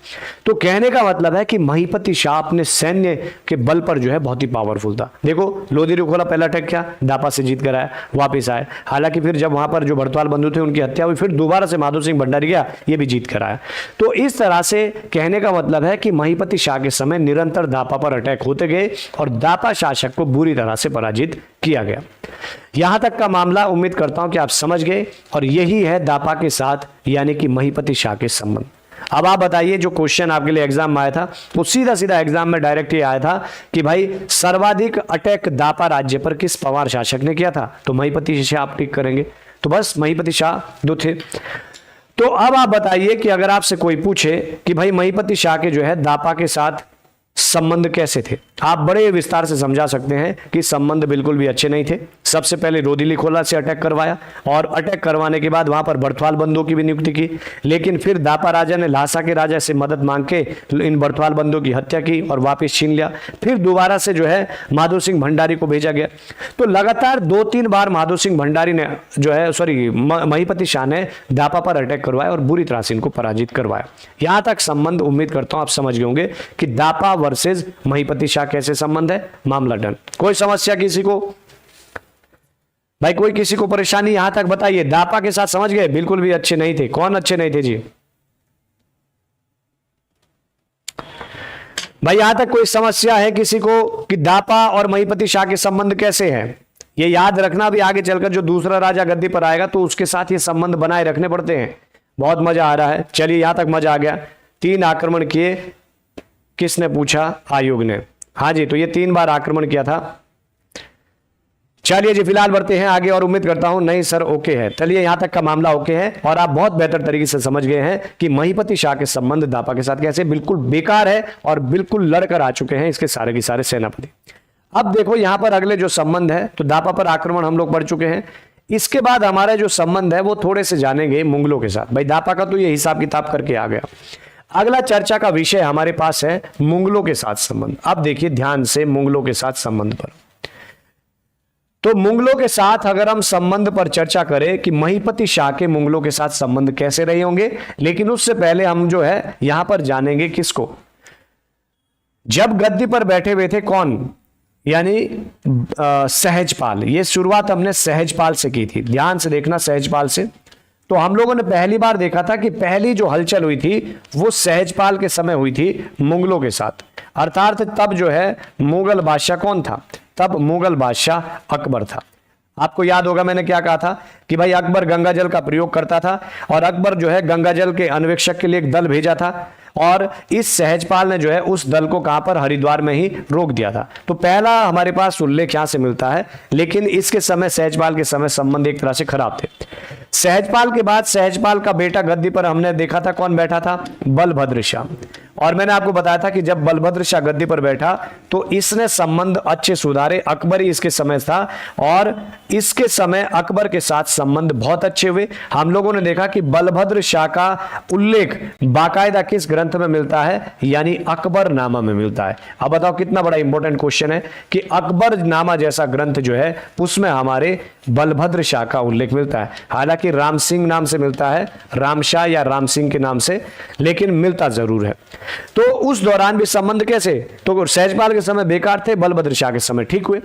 तो कहने का मतलब है कि महीपति शाह अपने सैन्य के बल पर जो है बहुत ही पावरफुल था। देखो लोधी खोला पहला अटैक किया, दापा से जीत कर आया, वापिस आया। हालांकि फिर जब वहां पर जो भरतवाल बंधु थे उनकी हत्या हुई, फिर दोबारा से माधो सिंह भंडारी गया, ये भी जीत कर आया। तो इस तरह से कहने का मतलब है कि महीपति शाह के समय निरंतर दापा पर अटैक होते गए और दापा शासक को बुरी तरह से पराजित किया गया। यहां तक का मामला उम्मीद करता हूं कि आप समझ गए, और यही है दापा के साथ यानी कि महीपति शाह के संबंध। अब आप बताइए, जो क्वेश्चन आपके लिए एग्जाम में आया था वो सीधा सीधा एग्जाम में डायरेक्ट ये आया था कि भाई सर्वाधिक अटैक दापा राज्य पर किस पवार शासक ने किया था? तो महीपति शाह आप टिक करेंगे। तो बस महीपति शाह दो थे। तो अब आप बताइए कि अगर आपसे कोई पूछे कि भाई महीपति शाह के जो है दापा के साथ संबंध कैसे थे, आप बड़े विस्तार से समझा सकते हैं कि संबंध बिल्कुल भी अच्छे नहीं थे। सबसे पहले रोदिली खोला से अटैक करवाया, और अटैक करवाने के बाद वहां पर भरतवाल बंधुओं की भी नियुक्ति की, लेकिन फिर दापा राजा ने लहासा के राजा से मदद मांग के इन भरतवाल बंधुओं की हत्या की और वापस छीन लिया। फिर दोबारा से जो है माधो सिंह भंडारी को भेजा गया। तो लगातार 2-3 बार माधो सिंह भंडारी ने जो है महीपति शाह ने दापा पर अटैक करवाया और बुरी तरह से इनको पराजित करवाया। यहां तक संबंध उम्मीद करता हूं आप समझ गए होंगे कि दापा वर्सेस महीपति शाह कैसे संबंध है। मामला डन। कोई समस्या किसी को? भाई कोई किसी को परेशानी यहां तक बताइए। दापा के साथ समझ गए? बिल्कुल भी अच्छे नहीं थे। कौन अच्छे नहीं थे जी? भाई यहां तक कोई समस्या है किसी को कि दापा और महीपति शाह के संबंध कैसे हैं? ये याद रखना भी, आगे चलकर जो दूसरा राजा गद्दी पर आएगा तो उसके साथ ये संबंध बनाए रखने पड़ते हैं। बहुत मजा आ रहा है। चलिए यहां तक मजा आ गया। 3 आक्रमण किए, किसने पूछा? आयोग ने। हाँ जी, तो ये 3 बार आक्रमण किया था। चलिए जी फिलहाल बढ़ते हैं आगे, और उम्मीद करता हूं नहीं सर ओके है। चलिए यहां तक का मामला ओके है और आप बहुत बेहतर तरीके से समझ गए हैं कि महीपति शाह के संबंध दापा के साथ कैसे बिल्कुल बेकार है और बिल्कुल लड़कर आ चुके हैं इसके सारे के सारे सेनापति। अब देखो यहां पर अगले जो संबंध है, तो दापा पर आक्रमण हम लोग पढ़ चुके हैं। इसके बाद हमारा जो संबंध है वो थोड़े से जानेंगे मुगलों के साथ। भाई दापा का तो ये हिसाब किताब करके आ गया। अगला चर्चा का विषय हमारे पास है मुगलों के साथ संबंध। अब देखिए ध्यान से मुगलों के साथ संबंध पर। तो मुगलों के साथ अगर हम संबंध पर चर्चा करें कि महीपति शाह के मुगलों के साथ संबंध कैसे रहे होंगे, लेकिन उससे पहले हम जो है यहां पर जानेंगे किसको। जब गद्दी पर बैठे हुए थे कौन? यानी सहजपाल। ये शुरुआत हमने सहजपाल से की थी। ध्यान से देखना सहजपाल से। तो हम लोगों ने पहली बार देखा था कि पहली जो हलचल हुई थी वो सहजपाल के समय हुई थी मुगलों के साथ। अर्थात तब जो है मुगल बादशाह कौन था? तब मुगल बादशाह अकबर था। आपको याद होगा मैंने क्या कहा था कि भाई अकबर गंगा जल का प्रयोग करता था और अकबर जो है गंगा जल के अन्वेषक के लिए एक दल भेजा था, और इस सहजपाल ने जो है उस दल को कहां पर? हरिद्वार में ही रोक दिया था। तो पहला हमारे पास उल्लेख यहां से मिलता है, लेकिन इसके समय सहजपाल के समय संबंध एक तरह से खराब थे। सहजपाल के बाद सहजपाल का बेटा गद्दी पर हमने देखा था कौन बैठा था? बलभद्र शाह। और मैंने आपको बताया था कि जब बलभद्र शाह गद्दी पर बैठा तो इसने संबंध अच्छे सुधारे। अकबर ही इसके समय था और इसके समय अकबर के साथ संबंध बहुत अच्छे हुए। हम लोगों ने देखा कि बलभद्र शाह का उल्लेख बाकायदा किस ग्रंथ में मिलता है? यानी अकबर नामा में मिलता है। अब बताओ कितना बड़ा इंपॉर्टेंट क्वेश्चन है कि अकबर नामा जैसा ग्रंथ जो है उसमें हमारे बलभद्र शाह का उल्लेख मिलता है। हालांकि राम सिंह नाम से मिलता है, रामशाह या राम सिंह के नाम से, लेकिन मिलता जरूर है। तो उस दौरान भी संबंध कैसे? तो सहजपाल के समय बेकार थे, बलभद्र शाह के समय ठीक हुए।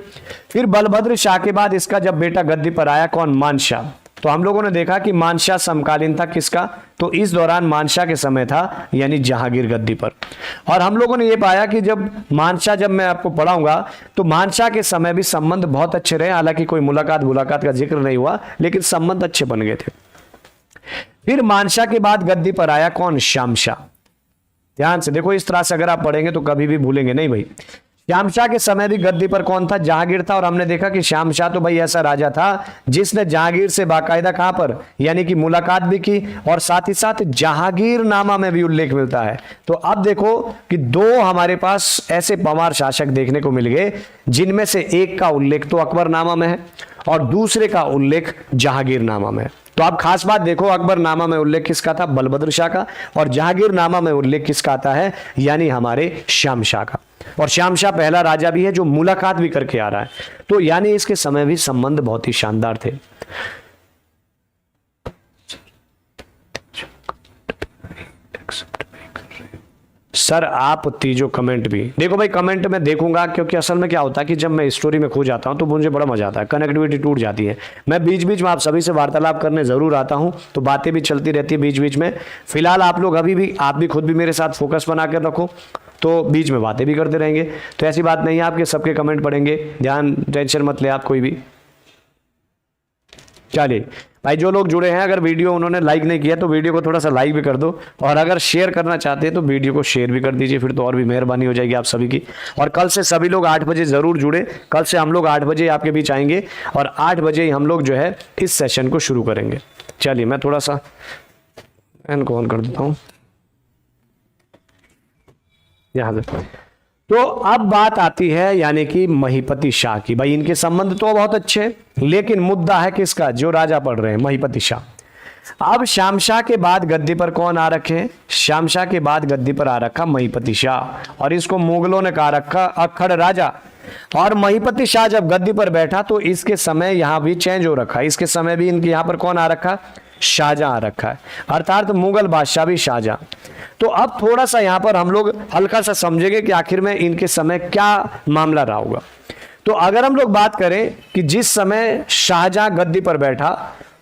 फिर बलभद्र शाह के बाद इसका जब बेटा गद्दी पर आया कौन? मानशाह। तो हम लोगों ने देखा कि मानशाह समकालीन था किसका? तो इस दौरान मानशाह के समय था यानी जहांगीर गद्दी पर। और हम लोगों ने यह पाया कि जब मानशाह, जब मैं आपको पढ़ाऊंगा तो मानशाह के समय भी संबंध बहुत अच्छे रहे। हालांकि कोई मुलाकात का जिक्र नहीं हुआ, लेकिन संबंध अच्छे बन गए थे। फिर मानशाह के बाद गद्दी पर आया कौन? श्यामशाह। ध्यान से देखो, इस तरह से अगर आप पढ़ेंगे तो कभी भी भूलेंगे नहीं भाई। श्यामशाह के समय भी गद्दी पर कौन था? जहांगीर था। और हमने देखा कि श्यामशाह तो भाई ऐसा राजा था जिसने जहांगीर से बाकायदा कहां पर यानी कि मुलाकात भी की, और साथ ही साथ जहांगीर नामा में भी उल्लेख मिलता है। तो अब देखो कि 2 हमारे पास ऐसे पवार शासक देखने को मिल गए जिनमें से एक का उल्लेख तो अकबर नामा में है और दूसरे का उल्लेख जहांगीर नामा में है। तो आप खास बात देखो, अकबर नामा में उल्लेख किसका था? बलभद्र शाह का। और जहांगीर नामा में उल्लेख किसका आता है? यानी हमारे श्यामशाह का। और श्यामशाह पहला राजा भी है जो मुलाकात भी करके आ रहा है। तो यानी इसके समय भी संबंध बहुत ही शानदार थे। सर आप तीजो कमेंट भी देखो भाई, कमेंट में देखूंगा, क्योंकि असल में क्या होता है कि जब मैं स्टोरी में खो जाता हूं तो मुझे बड़ा मजा आता है, कनेक्टिविटी टूट जाती है। मैं बीच बीच में आप सभी से वार्तालाप करने जरूर आता हूं, तो बातें भी चलती रहती है बीच बीच में। फिलहाल आप लोग अभी भी, आप भी खुद भी मेरे साथ फोकस बना कर रखो, तो बीच में बातें भी करते रहेंगे। तो ऐसी बात नहीं है, आपके सबके कमेंट पढ़ेंगे, ध्यान टेंशन मत ले आप कोई भी। चलिए भाई, जो लोग जुड़े हैं, अगर वीडियो उन्होंने लाइक नहीं किया तो वीडियो को थोड़ा सा लाइक भी कर दो, और अगर शेयर करना चाहते हैं तो वीडियो को शेयर भी कर दीजिए, फिर तो और भी मेहरबानी हो जाएगी आप सभी की। और कल से सभी लोग 8 बजे जरूर जुड़े, कल से हम लोग 8 बजे आपके बीच आएंगे, और 8 बजे ही हम लोग जो है इस सेशन को शुरू करेंगे। चलिए मैं थोड़ा सा इनको ऑन कर देता हूँ यहां से। तो अब बात आती है यानी कि महीपति शाह की। भाई इनके संबंध तो बहुत अच्छे हैं, लेकिन मुद्दा है किसका, जो राजा पढ़ रहे हैं, महीपति शाह। अब शामशाह के बाद गद्दी पर कौन आ रखे हैं, शामशाह के बाद गद्दी पर आ रखा महीपति शाह, और इसको मुगलों ने कहा रखा अक्खड़ राजा। और महीपति शाह जब गद्दी पर बैठा तो इसके समय यहां भी चेंज हो रखा है, इसके समय भी इनके यहां पर कौन आ रखा, शाहजहां आ रखा है, अर्थात मुगल बादशाह भी शाहजहां। तो अब थोड़ा सा यहां पर हम लोग हल्का सा समझेंगे कि आखिर में इनके समय क्या मामला रहा होगा। तो अगर हम लोग बात करें कि जिस समय शाहजहां गद्दी पर बैठा,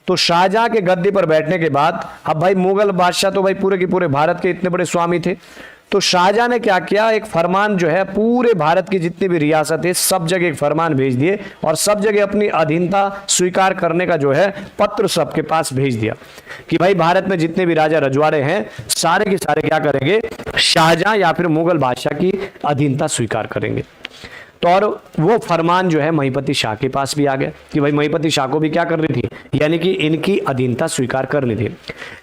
तो शाहजहां के गद्दी पर बैठने के बाद, अब भाई मुगल बादशाह तो भाई पूरे के पूरे भारत के इतने बड़े स्वामी थे, तो शाहजहां ने क्या किया, एक फरमान जो है पूरे भारत की जितनी भी रियासत है सब जगह एक फरमान भेज दिए, और सब जगह अपनी अधीनता स्वीकार करने का जो है पत्र सबके पास भेज दिया कि भाई भारत में जितने भी राजा रजवाड़े हैं सारे के सारे क्या करेंगे, शाहजहां या फिर मुगल बादशाह की अधीनता स्वीकार करेंगे। तो और वो फरमान जो है महीपति शाह के पास भी आ गया कि भाई महीपति शाह को भी क्या करनी थी, यानी कि इनकी अधीनता स्वीकार करनी थी।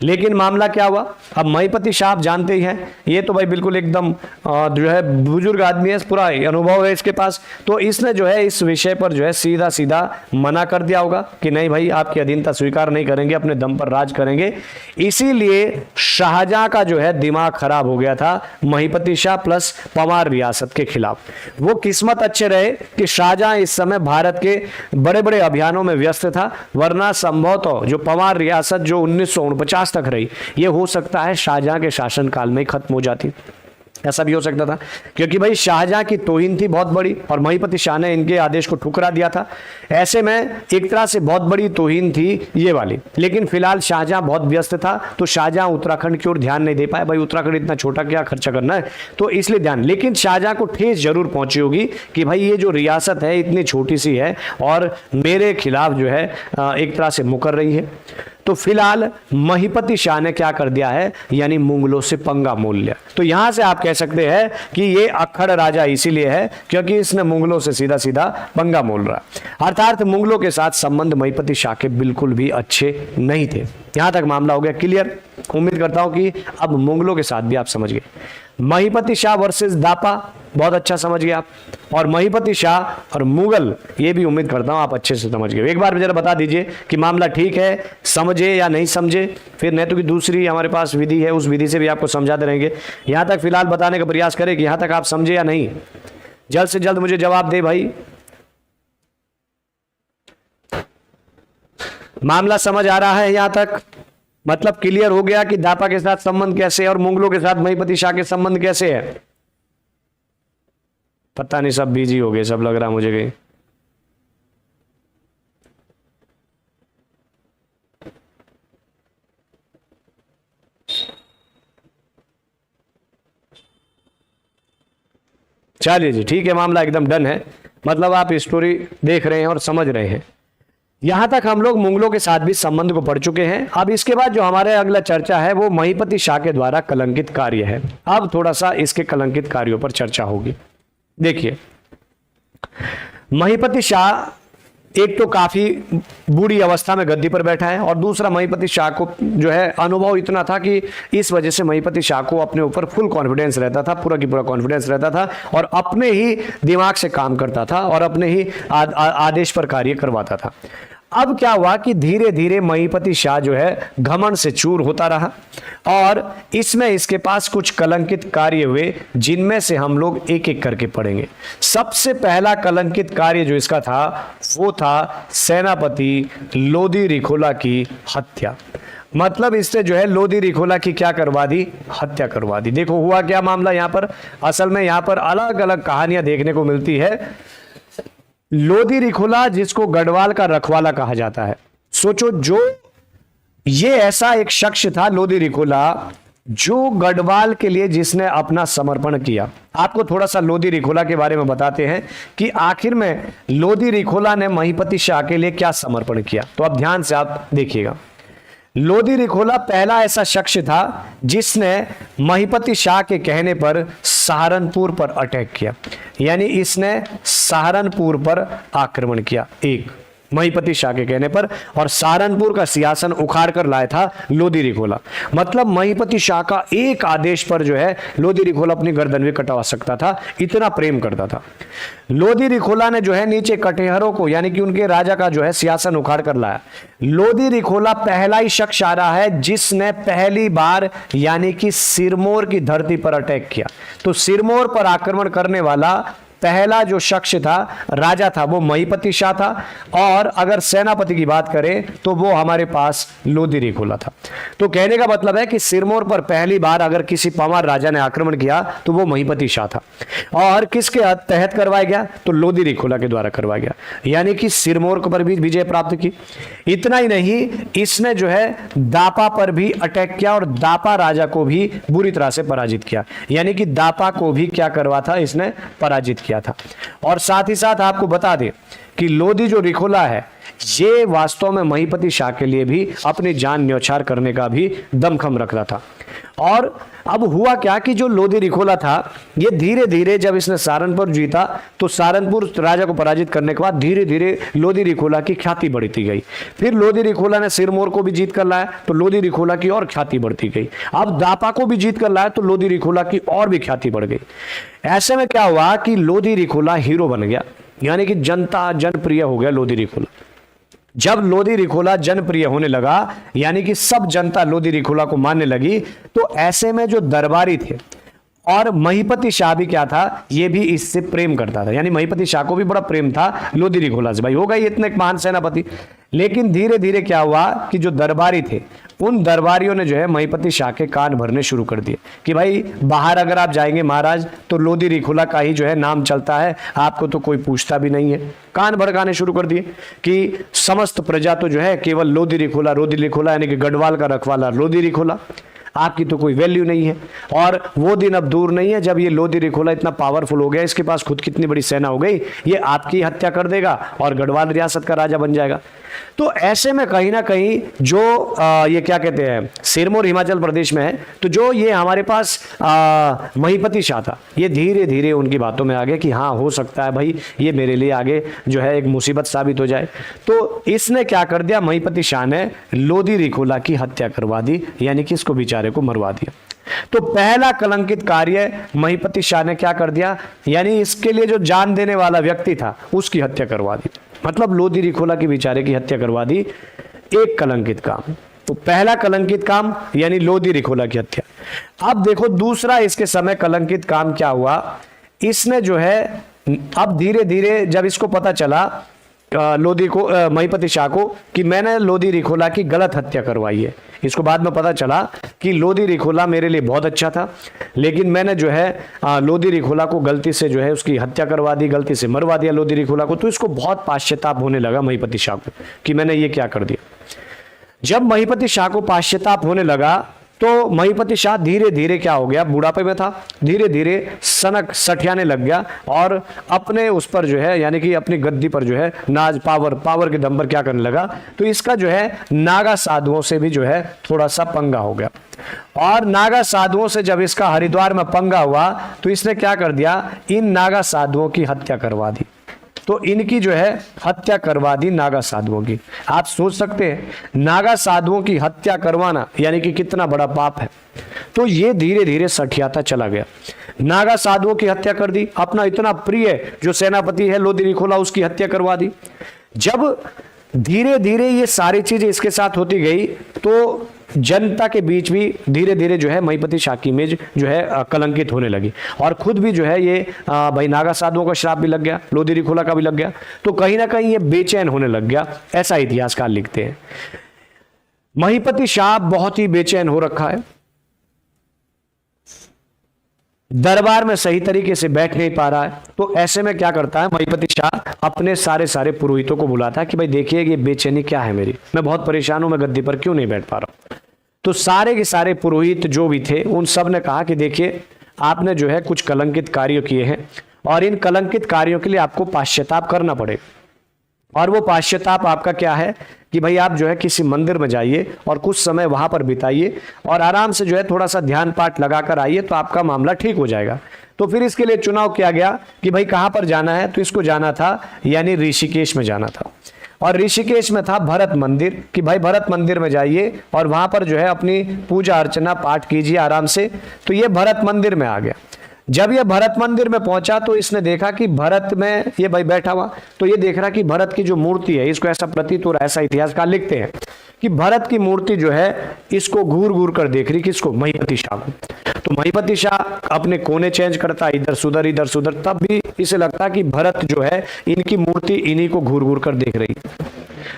लेकिन मामला क्या हुआ, अब महीपति शाह आप जानते ही हैं, ये तो भाई बिल्कुल एकदम जो है बुजुर्ग आदमी है, पूरा अनुभव है इसके पास। तो इसने जो है इस विषय पर जो है सीधा सीधा मना कर दिया होगा कि नहीं भाई आपकी अधीनता स्वीकार नहीं करेंगे, अपने दम पर राज करेंगे। इसीलिए शाहजहां का जो है दिमाग खराब हो गया था महीपति शाह प्लस पंवार रियासत के खिलाफ। वो किस्मत अच्छे रहे कि शाहजहां इस समय भारत के बड़े बड़े अभियानों में व्यस्त था, वरना संभवतः जो पंवार रियासत जो 1949 तक रही, ये हो सकता है शाहजहां के शासनकाल में खत्म हो जाती। ऐसा भी हो सकता था, क्योंकि भाई शाहजहां की तौहीन थी बहुत बड़ी, और महीपति शाह ने इनके आदेश को ठुकरा दिया था। ऐसे में एक तरह से बहुत बड़ी तौहीन थी ये वाली। लेकिन फिलहाल शाहजहां बहुत व्यस्त था, तो शाहजहां उत्तराखंड की ओर ध्यान नहीं दे पाए। भाई उत्तराखंड इतना छोटा, क्या खर्चा करना है, तो इसलिए ध्यान। लेकिन शाहजहां को ठेस जरूर पहुंची होगी कि भाई ये जो रियासत है इतनी छोटी सी है और मेरे खिलाफ जो है एक तरह से मुकर रही है। तो फिलहाल महीपति शाह ने क्या कर दिया है, यानी मुगलों से पंगा मोल लिया। तो यहां से आप कह सकते हैं कि ये अक्खड़ राजा इसीलिए है क्योंकि इसने मुगलों से सीधा सीधा पंगा मोल रहा, अर्थात मुगलों के साथ संबंध महीपति शाह के बिल्कुल भी अच्छे नहीं थे। यहां तक मामला हो गया क्लियर। उम्मीद करता हूं कि अब मुगलों के साथ भी आप समझ गए। महीपति शाह वर्सेस दापा बहुत अच्छा समझ गए आप, और महीपति शाह और मुगल ये भी उम्मीद करता हूं आप अच्छे से समझ गए। एक बार जरा बता दीजिए कि मामला ठीक है, समझे या नहीं समझे, फिर नहीं तो कि दूसरी हमारे पास विधि है, उस विधि से भी आपको समझाते रहेंगे। यहां तक फिलहाल बताने का प्रयास करें कि यहां तक आप समझे या नहीं, जल्द से जल्द मुझे जवाब दे भाई। मामला समझ आ रहा है यहां तक, मतलब क्लियर हो गया कि दापा के साथ संबंध कैसे है और मुगलों के साथ महीपति शाह के संबंध कैसे है। पता नहीं सब बिजी हो गए, सब लग रहा मुझे कहीं। चलिए जी ठीक है, मामला एकदम डन है, मतलब आप स्टोरी देख रहे हैं और समझ रहे हैं। यहां तक हम लोग मुगलों के साथ भी संबंध को पढ़ चुके हैं। अब इसके बाद जो हमारे अगला चर्चा है वो महीपति शाह के द्वारा कलंकित कार्य है। अब थोड़ा सा इसके कलंकित कार्यों पर चर्चा होगी। देखिए, महीपति शाह एक तो काफी बुरी अवस्था में गद्दी पर बैठा है, और दूसरा महीपति शाह को जो है अनुभव इतना था कि इस वजह से महीपति शाह को अपने ऊपर फुल कॉन्फिडेंस रहता था, पूरा की पूरा कॉन्फिडेंस रहता था, और अपने ही दिमाग से काम करता था और अपने ही आदेश पर कार्य करवाता था। अब क्या हुआ कि धीरे धीरे महीपति शाह जो है घमंड से चूर होता रहा, और इसमें इसके पास कुछ कलंकित कार्य हुए, जिनमें से हम लोग एक एक करके पढ़ेंगे। सबसे पहला कलंकित कार्य जो इसका था वो था सेनापति लोदी रिखोला की हत्या। मतलब इससे जो है लोधी रिखोला की क्या करवा दी, हत्या करवा दी। देखो हुआ क्या मामला यहाँ पर, असल में यहाँ पर अलग अलग कहानियां देखने को मिलती है। लोधी रिखोला जिसको गढ़वाल का रखवाला कहा जाता है, सोचो जो ये ऐसा एक शख्स था लोधी रिखोला जो गढ़वाल के लिए जिसने अपना समर्पण किया। आपको थोड़ा सा लोधी रिखोला के बारे में बताते हैं कि आखिर में लोधी रिखोला ने महिपति शाह के लिए क्या समर्पण किया। तो अब ध्यान से आप देखिएगा, लोधी रिखोला पहला ऐसा शख्स था जिसने महिपति शाह के कहने पर सहारनपुर पर अटैक किया, यानी इसने सहारनपुर पर आक्रमण किया एक महिपति शाह के कहने पर, और सहारनपुर का सिंहासन उखाड़ कर लाया था लोधी रिखोला। मतलब महिपति शाह का एक आदेश पर जो है लोधी रिखोला अपनी गर्दन भी कटवा सकता था, इतना प्रेम करता था। लोधी रिखोला ने जो है नीचे कटेहरों को यानी कि उनके राजा का जो है सिंहासन उखाड़ कर लाया। लोधी रिखोला पहला ही शख्स आ रहा है जिसने पहली बार यानी कि सिरमौर की धरती पर अटैक किया। तो सिरमौर पर आक्रमण करने वाला पहला जो शख्स था, राजा था, वो महिपति शाह था। और अगर सेनापति की बात करें तो वो हमारे पास लोधी रिखोला था। तो कहने का मतलब है कि सिरमौर पर पहली बार अगर किसी पंवार राजा ने आक्रमण किया तो वो महिपति शाह था, और किसके तहत करवाया गया, तो लोधी रिखोला के द्वारा करवाया गया, यानी कि सिरमौर पर भी विजय प्राप्त की। इतना ही नहीं, इसने जो है दापा पर भी अटैक किया और दापा राजा को भी बुरी तरह से पराजित किया, यानी कि दापा को भी क्या करवा था, इसने पराजित किया था। और साथ ही साथ आपको बता दें कि लोधी जो रिखोला है ये वास्तव में महिपति शाह के लिए भी अपनी जान न्यौछावर करने का भी दमखम रखता था। और अब हुआ क्या कि जो लोधी रिखोला था ये धीरे धीरे जब इसने सहारनपुर जीता तो सहारनपुर राजा को पराजित करने के बाद धीरे धीरे लोधी रिखोला की ख्याति बढ़ती गई। फिर लोधी रिखोला ने सिरमौर को भी जीत कर लाया तो लोधी रिखोला की और ख्याति बढ़ती गई। अब दापा को भी जीत कर लाया तो लोधी रिखोला की और भी ख्याति बढ़ गई। ऐसे में क्या हुआ कि लोधी रिखोला हीरो बन गया, यानी कि जनता जनप्रिय हो गया लोधी रिखोला। जब लोधी रिखोला जनप्रिय होने लगा यानी कि सब जनता लोधी रिखोला को मानने लगी, तो ऐसे में जो दरबारी थे और महिपति शाह भी क्या था, ये भी इससे प्रेम करता था, यानी महिपति शाह को भी बड़ा प्रेम था लोधी रिखोला से। भाई हो गए इतने महान सेनापति। लेकिन धीरे धीरे क्या हुआ कि जो दरबारी थे उन दरबारियों ने जो है महिपति शाह के कान भरने शुरू कर दिए कि भाई बाहर अगर आप जाएंगे महाराज तो लोधी रिखोला का ही जो है नाम चलता है, आपको तो कोई पूछता भी नहीं है। कान भड़काने शुरू कर दिए कि समस्त प्रजा तो जो है केवल लोधी रिखोला यानी कि गढ़वाल का रखवाला लोधी रिखोला, आपकी तो कोई वैल्यू नहीं है। और वो दिन अब दूर नहीं है जब ये लोधी रिखोला इतना पावरफुल हो गया, इसके पास खुद कितनी बड़ी सेना हो गई, ये आपकी हत्या कर देगा और गढ़वाल रियासत का राजा बन जाएगा। तो ऐसे में कहीं ना कहीं जो ये क्या कहते हैं सिरमौर हिमाचल प्रदेश में है, तो जो ये हमारे पास महिपति शाह था ये धीरे धीरे उनकी बातों में आ गया कि हाँ हो सकता है भाई ये मेरे लिए आगे जो है एक मुसीबत साबित हो जाए। तो इसने क्या कर दिया, महिपति शाह ने लोधी रिखोला की हत्या करवा दी, यानी कि इसको बेचारे को मरवा दिया। तो पहला कलंकित कार्य महिपति शाह ने क्या कर दिया, यानी इसके लिए जो जान देने वाला व्यक्ति था उसकी हत्या करवा दी। मतलब लोधी रिखोला की बेचारे की हत्या करवा दी, एक कलंकित काम। तो पहला कलंकित काम यानी लोधी रिखोला की हत्या। अब देखो दूसरा इसके समय कलंकित काम क्या हुआ, इसने जो है अब धीरे धीरे जब इसको पता चला लोधी को महिपति शाह को कि मैंने लोधी रिखोला की गलत हत्या करवाई है, इसको बाद में पता चला कि लोधी रिखोला मेरे लिए बहुत अच्छा था लेकिन मैंने जो है लोधी रिखोला को गलती से जो है उसकी हत्या करवा दी, गलती से मरवा दिया लोधी रिखोला को। तो इसको बहुत पश्चाताप होने लगा महिपति शाह को कि मैंने ये क्या कर दिया। जब महिपति शाह को पश्चाताप होने लगा तो महिपति शाह धीरे धीरे क्या हो गया, बुढ़ापे में था, धीरे धीरे सनक सठियाने लग गया और अपने उस पर जो है यानी कि अपनी गद्दी पर जो है नाज पावर के दम पर क्या करने लगा। तो इसका जो है नागा साधुओं से भी जो है थोड़ा सा पंगा हो गया। और नागा साधुओं से जब इसका हरिद्वार में पंगा हुआ तो इसने क्या कर दिया, इन नागा साधुओं की हत्या करवा दी। तो इनकी जो है हत्या करवा दी नागा साधुओं की। आप सोच सकते हैं नागा साधुओं की हत्या करवाना यानी कि कितना बड़ा पाप है। तो ये धीरे धीरे सठियाता चला गया, नागा साधुओं की हत्या कर दी, अपना इतना प्रिय जो सेनापति है लोधी रिखोला उसकी हत्या करवा दी। जब धीरे धीरे ये सारी चीजें इसके साथ होती गई तो जनता के बीच भी धीरे धीरे जो है महिपति शाह की इमेज जो है कलंकित होने लगी और खुद भी जो है ये भाई नागा साधुओं का श्राप भी लग गया, लोधी रिखोला का भी लग गया। तो कहीं ना कहीं ये बेचैन होने लग गया, ऐसा इतिहासकार लिखते हैं। महीपति शाह बहुत ही बेचैन हो रखा है, दरबार में सही तरीके से बैठ नहीं पा रहा है। तो ऐसे में क्या करता है महीपति शाह, अपने सारे पुरोहितों को बुलाता है कि भाई देखिए ये बेचैनी क्या है मेरी, मैं बहुत परेशान हूं, मैं गद्दी पर क्यों नहीं बैठ पा रहा हूं। तो सारे के सारे पुरोहित जो भी थे उन सब ने कहा कि देखिए आपने जो है कुछ कलंकित कार्य किए हैं और इन कलंकित कार्यों के लिए आपको पाश्चाताप करना पड़ेगा। और वो पाश्चाताप आपका क्या है कि भाई आप जो है किसी मंदिर में जाइए और कुछ समय वहां पर बिताइए और आराम से जो है थोड़ा सा ध्यान पाठ लगाकर आइए तो आपका मामला ठीक हो जाएगा। तो फिर इसके लिए चुनाव किया गया कि भाई कहां पर जाना है, तो इसको जाना था यानी ऋषिकेश में जाना था। और ऋषिकेश में था भरत मंदिर कि भाई भरत मंदिर में जाइए और वहां पर जो है अपनी पूजा अर्चना पाठ कीजिए आराम से। तो ये भरत मंदिर में आ गया। जब ये भरत मंदिर में पहुंचा तो इसने देखा कि भरत में ये भाई बैठा हुआ, तो ये देख रहा कि भरत की जो मूर्ति है, इसको ऐसा प्रतीत हो रहा है, ऐसा इतिहासकार लिखते हैं कि भरत की मूर्ति जो है इसको घूर घूर कर देख रही, किसको, महीपति शाह को। तो महीपति शाह अपने कोने चेंज करता, इधर सुधर, तब भी इसे लगता कि भरत जो है इनकी मूर्ति इन्हीं को घूर घूर कर देख रही।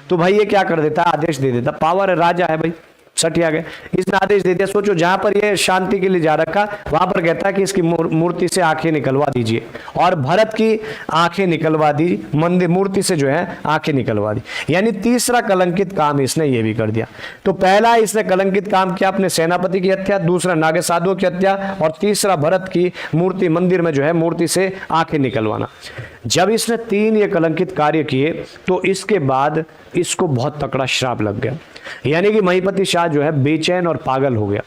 तो भाई ये क्या कर देता, आदेश दे देता, पावर है, राजा है भाई, सटिया गए, इसने आदेश दे दिया। सोचो जहां पर ये शांति के लिए जा रखा वहां पर कहता है कि इसकी मूर्ति से आंखें निकलवा दीजिए, और भरत की आंखें निकलवा दी, मंदिर मूर्ति से जो है आंखें निकलवा दी। यानी तीसरा कलंकित काम इसने ये भी कर दिया। तो पहला इसने कलंकित काम किया अपने सेनापति की हत्या, दूसरा नागे साधुओं की हत्या, और तीसरा भरत की मूर्ति मंदिर में जो है मूर्ति से आंखें निकलवाना। जब इसने 3 ये कलंकित कार्य किए तो इसके बाद इसको बहुत तकड़ा श्राप लग गया। यानी कि महीपति शाह जो है बेचैन और पागल हो गया।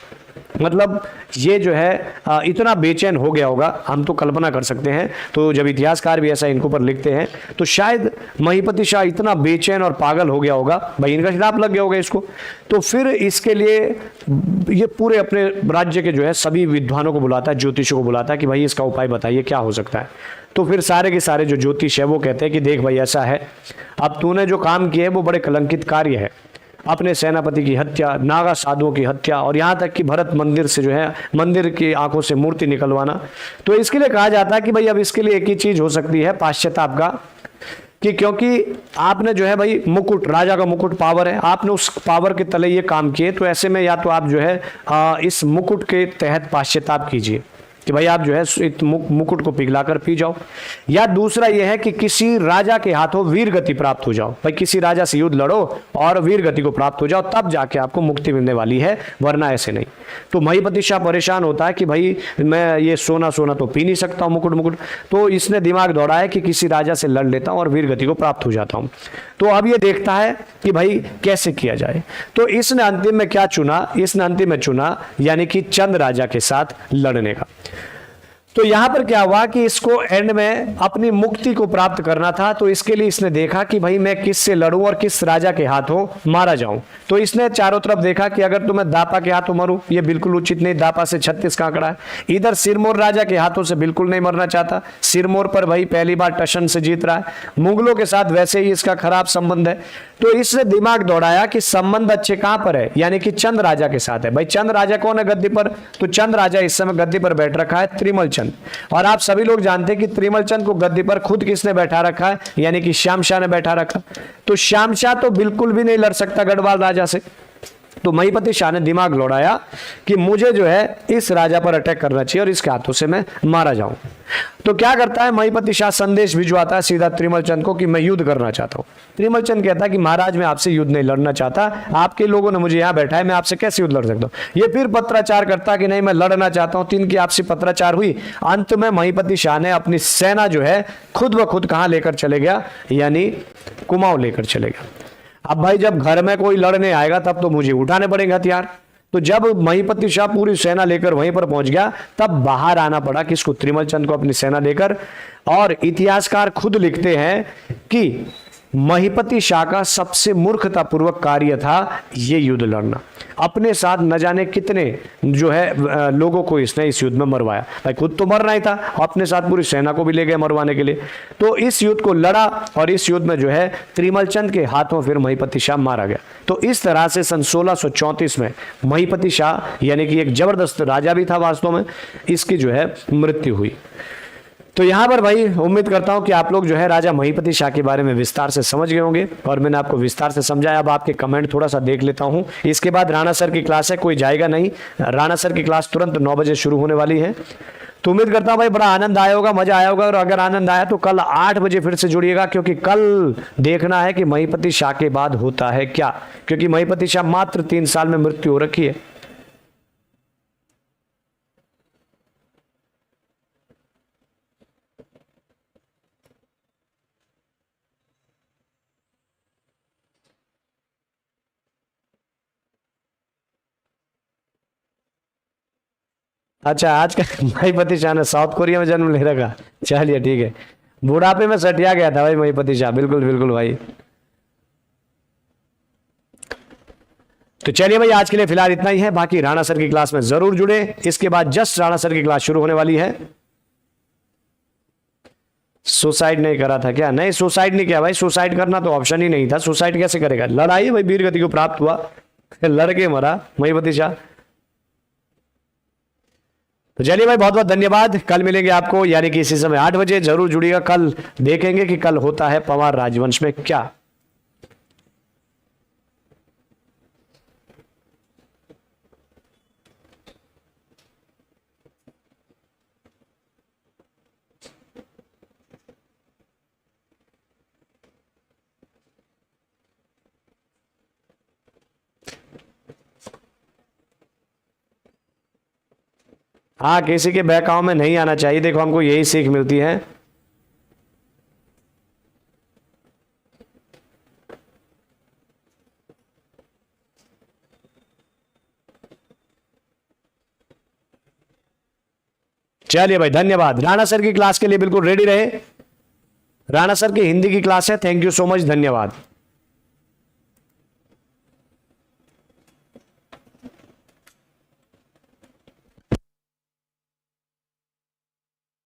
मतलब ये जो है इतना बेचैन हो गया होगा, हम तो कल्पना कर सकते हैं। तो जब इतिहासकार भी ऐसा इनको पर लिखते हैं तो शायद महीपति शाह इतना बेचैन और पागल हो गया होगा, भाई इनका श्राप लग गया होगा इसको। तो फिर इसके लिए ये पूरे अपने राज्य के जो है सभी विद्वानों को बुलाता है, ज्योतिषों को बुलाता है कि भाई इसका उपाय बताइए क्या हो सकता है। तो फिर सारे के सारे जो ज्योतिष है वो कहते हैं कि देख भाई ऐसा है, अब तूने जो काम किया है वो बड़े कलंकित कार्य है, अपने सेनापति की हत्या, नागा साधुओं की हत्या, और यहाँ तक कि भरत मंदिर से जो है मंदिर की आंखों से मूर्ति निकलवाना। तो इसके लिए कहा जाता है कि भाई अब इसके लिए एक ही चीज हो सकती है पाश्चाताप का, कि क्योंकि आपने जो है भाई मुकुट, राजा का मुकुट पावर है, आपने उस पावर के तले ये काम किए, तो ऐसे में या तो आप जो है इस मुकुट के तहत पाश्चाताप कीजिए कि भाई आप जो है मुकुट को पिघलाकर पी जाओ, या दूसरा यह है कि किसी राजा के हाथों वीर गति प्राप्त हो जाओ, भाई किसी राजा से युद्ध लड़ो और वीर गति को प्राप्त हो जाओ, तब जाके आपको मुक्ति मिलने वाली है, वरना ऐसे नहीं। तो महीपति शाह परेशान होता है कि भाई मैं ये सोना तो पी नहीं सकता हूँ मुकुट। तो इसने दिमाग दौड़ाया कि किसी राजा से लड़ लेता हूँ और वीर गति को प्राप्त हो जाता हूँ। तो अब ये देखता है कि भाई कैसे किया जाए। तो इसने अंतिम में क्या चुना, इसने अंतिम में चुना यानी कि चंद राजा के साथ लड़ने का। तो यहां पर क्या हुआ कि इसको एंड में अपनी मुक्ति को प्राप्त करना था। तो इसके लिए इसने देखा कि भाई मैं किससे लड़ूं और किस राजा के हाथों मारा जाऊं। तो इसने चारों तरफ देखा कि अगर तो मैं दापा के हाथों मरूं, ये बिल्कुल उचित नहीं, दापा से 36 का आंकड़ा है। इधर सिरमौर राजा के हाथों से बिल्कुल नहीं मरना चाहता, सिरमौर पर भाई पहली बार टशन से जीत रहा है, मुगलों के साथ वैसे ही इसका खराब संबंध है। तो इसने दिमाग दौड़ाया कि संबंध अच्छे कहां पर है, यानी कि चंद राजा के साथ है। भाई चंद राजा कौन है गद्दी पर, तो चंद राजा इस समय गद्दी पर बैठ रखा है त्रिमल चंद। और आप सभी लोग जानते हैं कि त्रिमल चंद को गद्दी पर खुद किसने बैठा रखा है, यानी कि श्याम शाह ने बैठा रखा। तो श्याम शाह तो बिल्कुल भी नहीं लड़ सकता गढ़वाल राजा से। तो महीपति शाह ने दिमाग लौड़ाया कि मुझे जो है इस राजा पर अटैक करना चाहिए और इसके हाथों से मैं मारा जाऊं। तो क्या करता है महीपति शाह, संदेश भिजवाता है सीधा त्रिमल चंद को कि मैं युद्ध करना चाहता हूं। त्रिमल चंद कहता है कि महाराज मैं आपसे युद्ध नहीं लड़ना चाहता, आपके लोगों ने मुझे यहां बैठा है, मैं आपसे कैसे युद्ध लड़ सकता हूं। ये फिर पत्राचार करता कि नहीं मैं लड़ना चाहता हूं। 3 की आपसी पत्राचार हुई। अंत में महीपति शाह ने अपनी सेना जो है खुद ब खुद कहां लेकर चले गया, यानी कुमाऊं लेकर चले गया। अब भाई जब घर में कोई लड़ने आएगा तब तो मुझे उठाने पड़ेंगे हथियार। तो जब महीपति शाह पूरी सेना लेकर वहीं पर पहुंच गया तब बाहर आना पड़ा किसको, त्रिमल चंद को अपनी सेना लेकर। और इतिहासकार खुद लिखते हैं कि महीपति शाह का सबसे मूर्खतापूर्वक कार्य था ये युद्ध लड़ना। अपने साथ न जाने कितने जो है लोगों को इसने इस युद्ध में मरवाया। भाई खुद तो मरना ही था, अपने साथ पूरी सेना को भी ले गए मरवाने के लिए। तो इस युद्ध को लड़ा और इस युद्ध में जो है त्रिमल चंद के हाथों फिर महीपति शाह मारा गया। तो इस तरह से सन 1634 में महीपति शाह यानी कि एक जबरदस्त राजा भी था वास्तव में, इसकी जो है मृत्यु हुई। तो यहां पर भाई उम्मीद करता हूं कि आप लोग जो है राजा महीपति शाह के बारे में विस्तार से समझ गए होंगे और मैंने आपको विस्तार से समझाया। अब आपके कमेंट थोड़ा सा देख लेता हूं, इसके बाद राणा सर की क्लास है, कोई जाएगा नहीं। राणा सर की क्लास तुरंत 9 बजे शुरू होने वाली है। तो उम्मीद करता हूं भाई बड़ा आनंद आया होगा, मजा आया होगा। और अगर आनंद आया तो कल 8 बजे फिर से जुड़िएगा, क्योंकि कल देखना है कि महीपति शाह के बाद होता है क्या, क्योंकि महीपति शाह मात्र 3 साल में मृत्यु हो रखी है। अच्छा, आज का महीपति शाह ने साउथ कोरिया में जन्म ले रखा। चलिए ठीक है, बुढ़ापे में सटिया गया था भाई महीपति शाह, बिल्कुल बिल्कुल भाई। तो चलिए भाई आज के लिए फिलहाल इतना ही है, बाकी राणा सर की क्लास में जरूर जुड़े। इसके बाद जस्ट राणा सर की क्लास शुरू होने वाली है। सुसाइड नहीं करा था क्या? नहीं, सुसाइड नहीं किया भाई, सुसाइड करना तो ऑप्शन ही नहीं था। सुसाइड कैसे करेगा? लड़ाई भाई वीर गति को प्राप्त हुआ, लड़के मरा महीपति शाह। तो चलिए भाई बहुत बहुत धन्यवाद। कल मिलेंगे आपको, यानी कि इसी समय 8 बजे जरूर जुड़िएगा। कल देखेंगे कि कल होता है पंवार राजवंश में क्या। हाँ, किसी के बहकाव में नहीं आना चाहिए। देखो हमको यही सीख मिलती है। चलिए भाई धन्यवाद। राणा सर की क्लास के लिए बिल्कुल रेडी रहे। राणा सर की हिंदी की क्लास है। थैंक यू सो मच, धन्यवाद।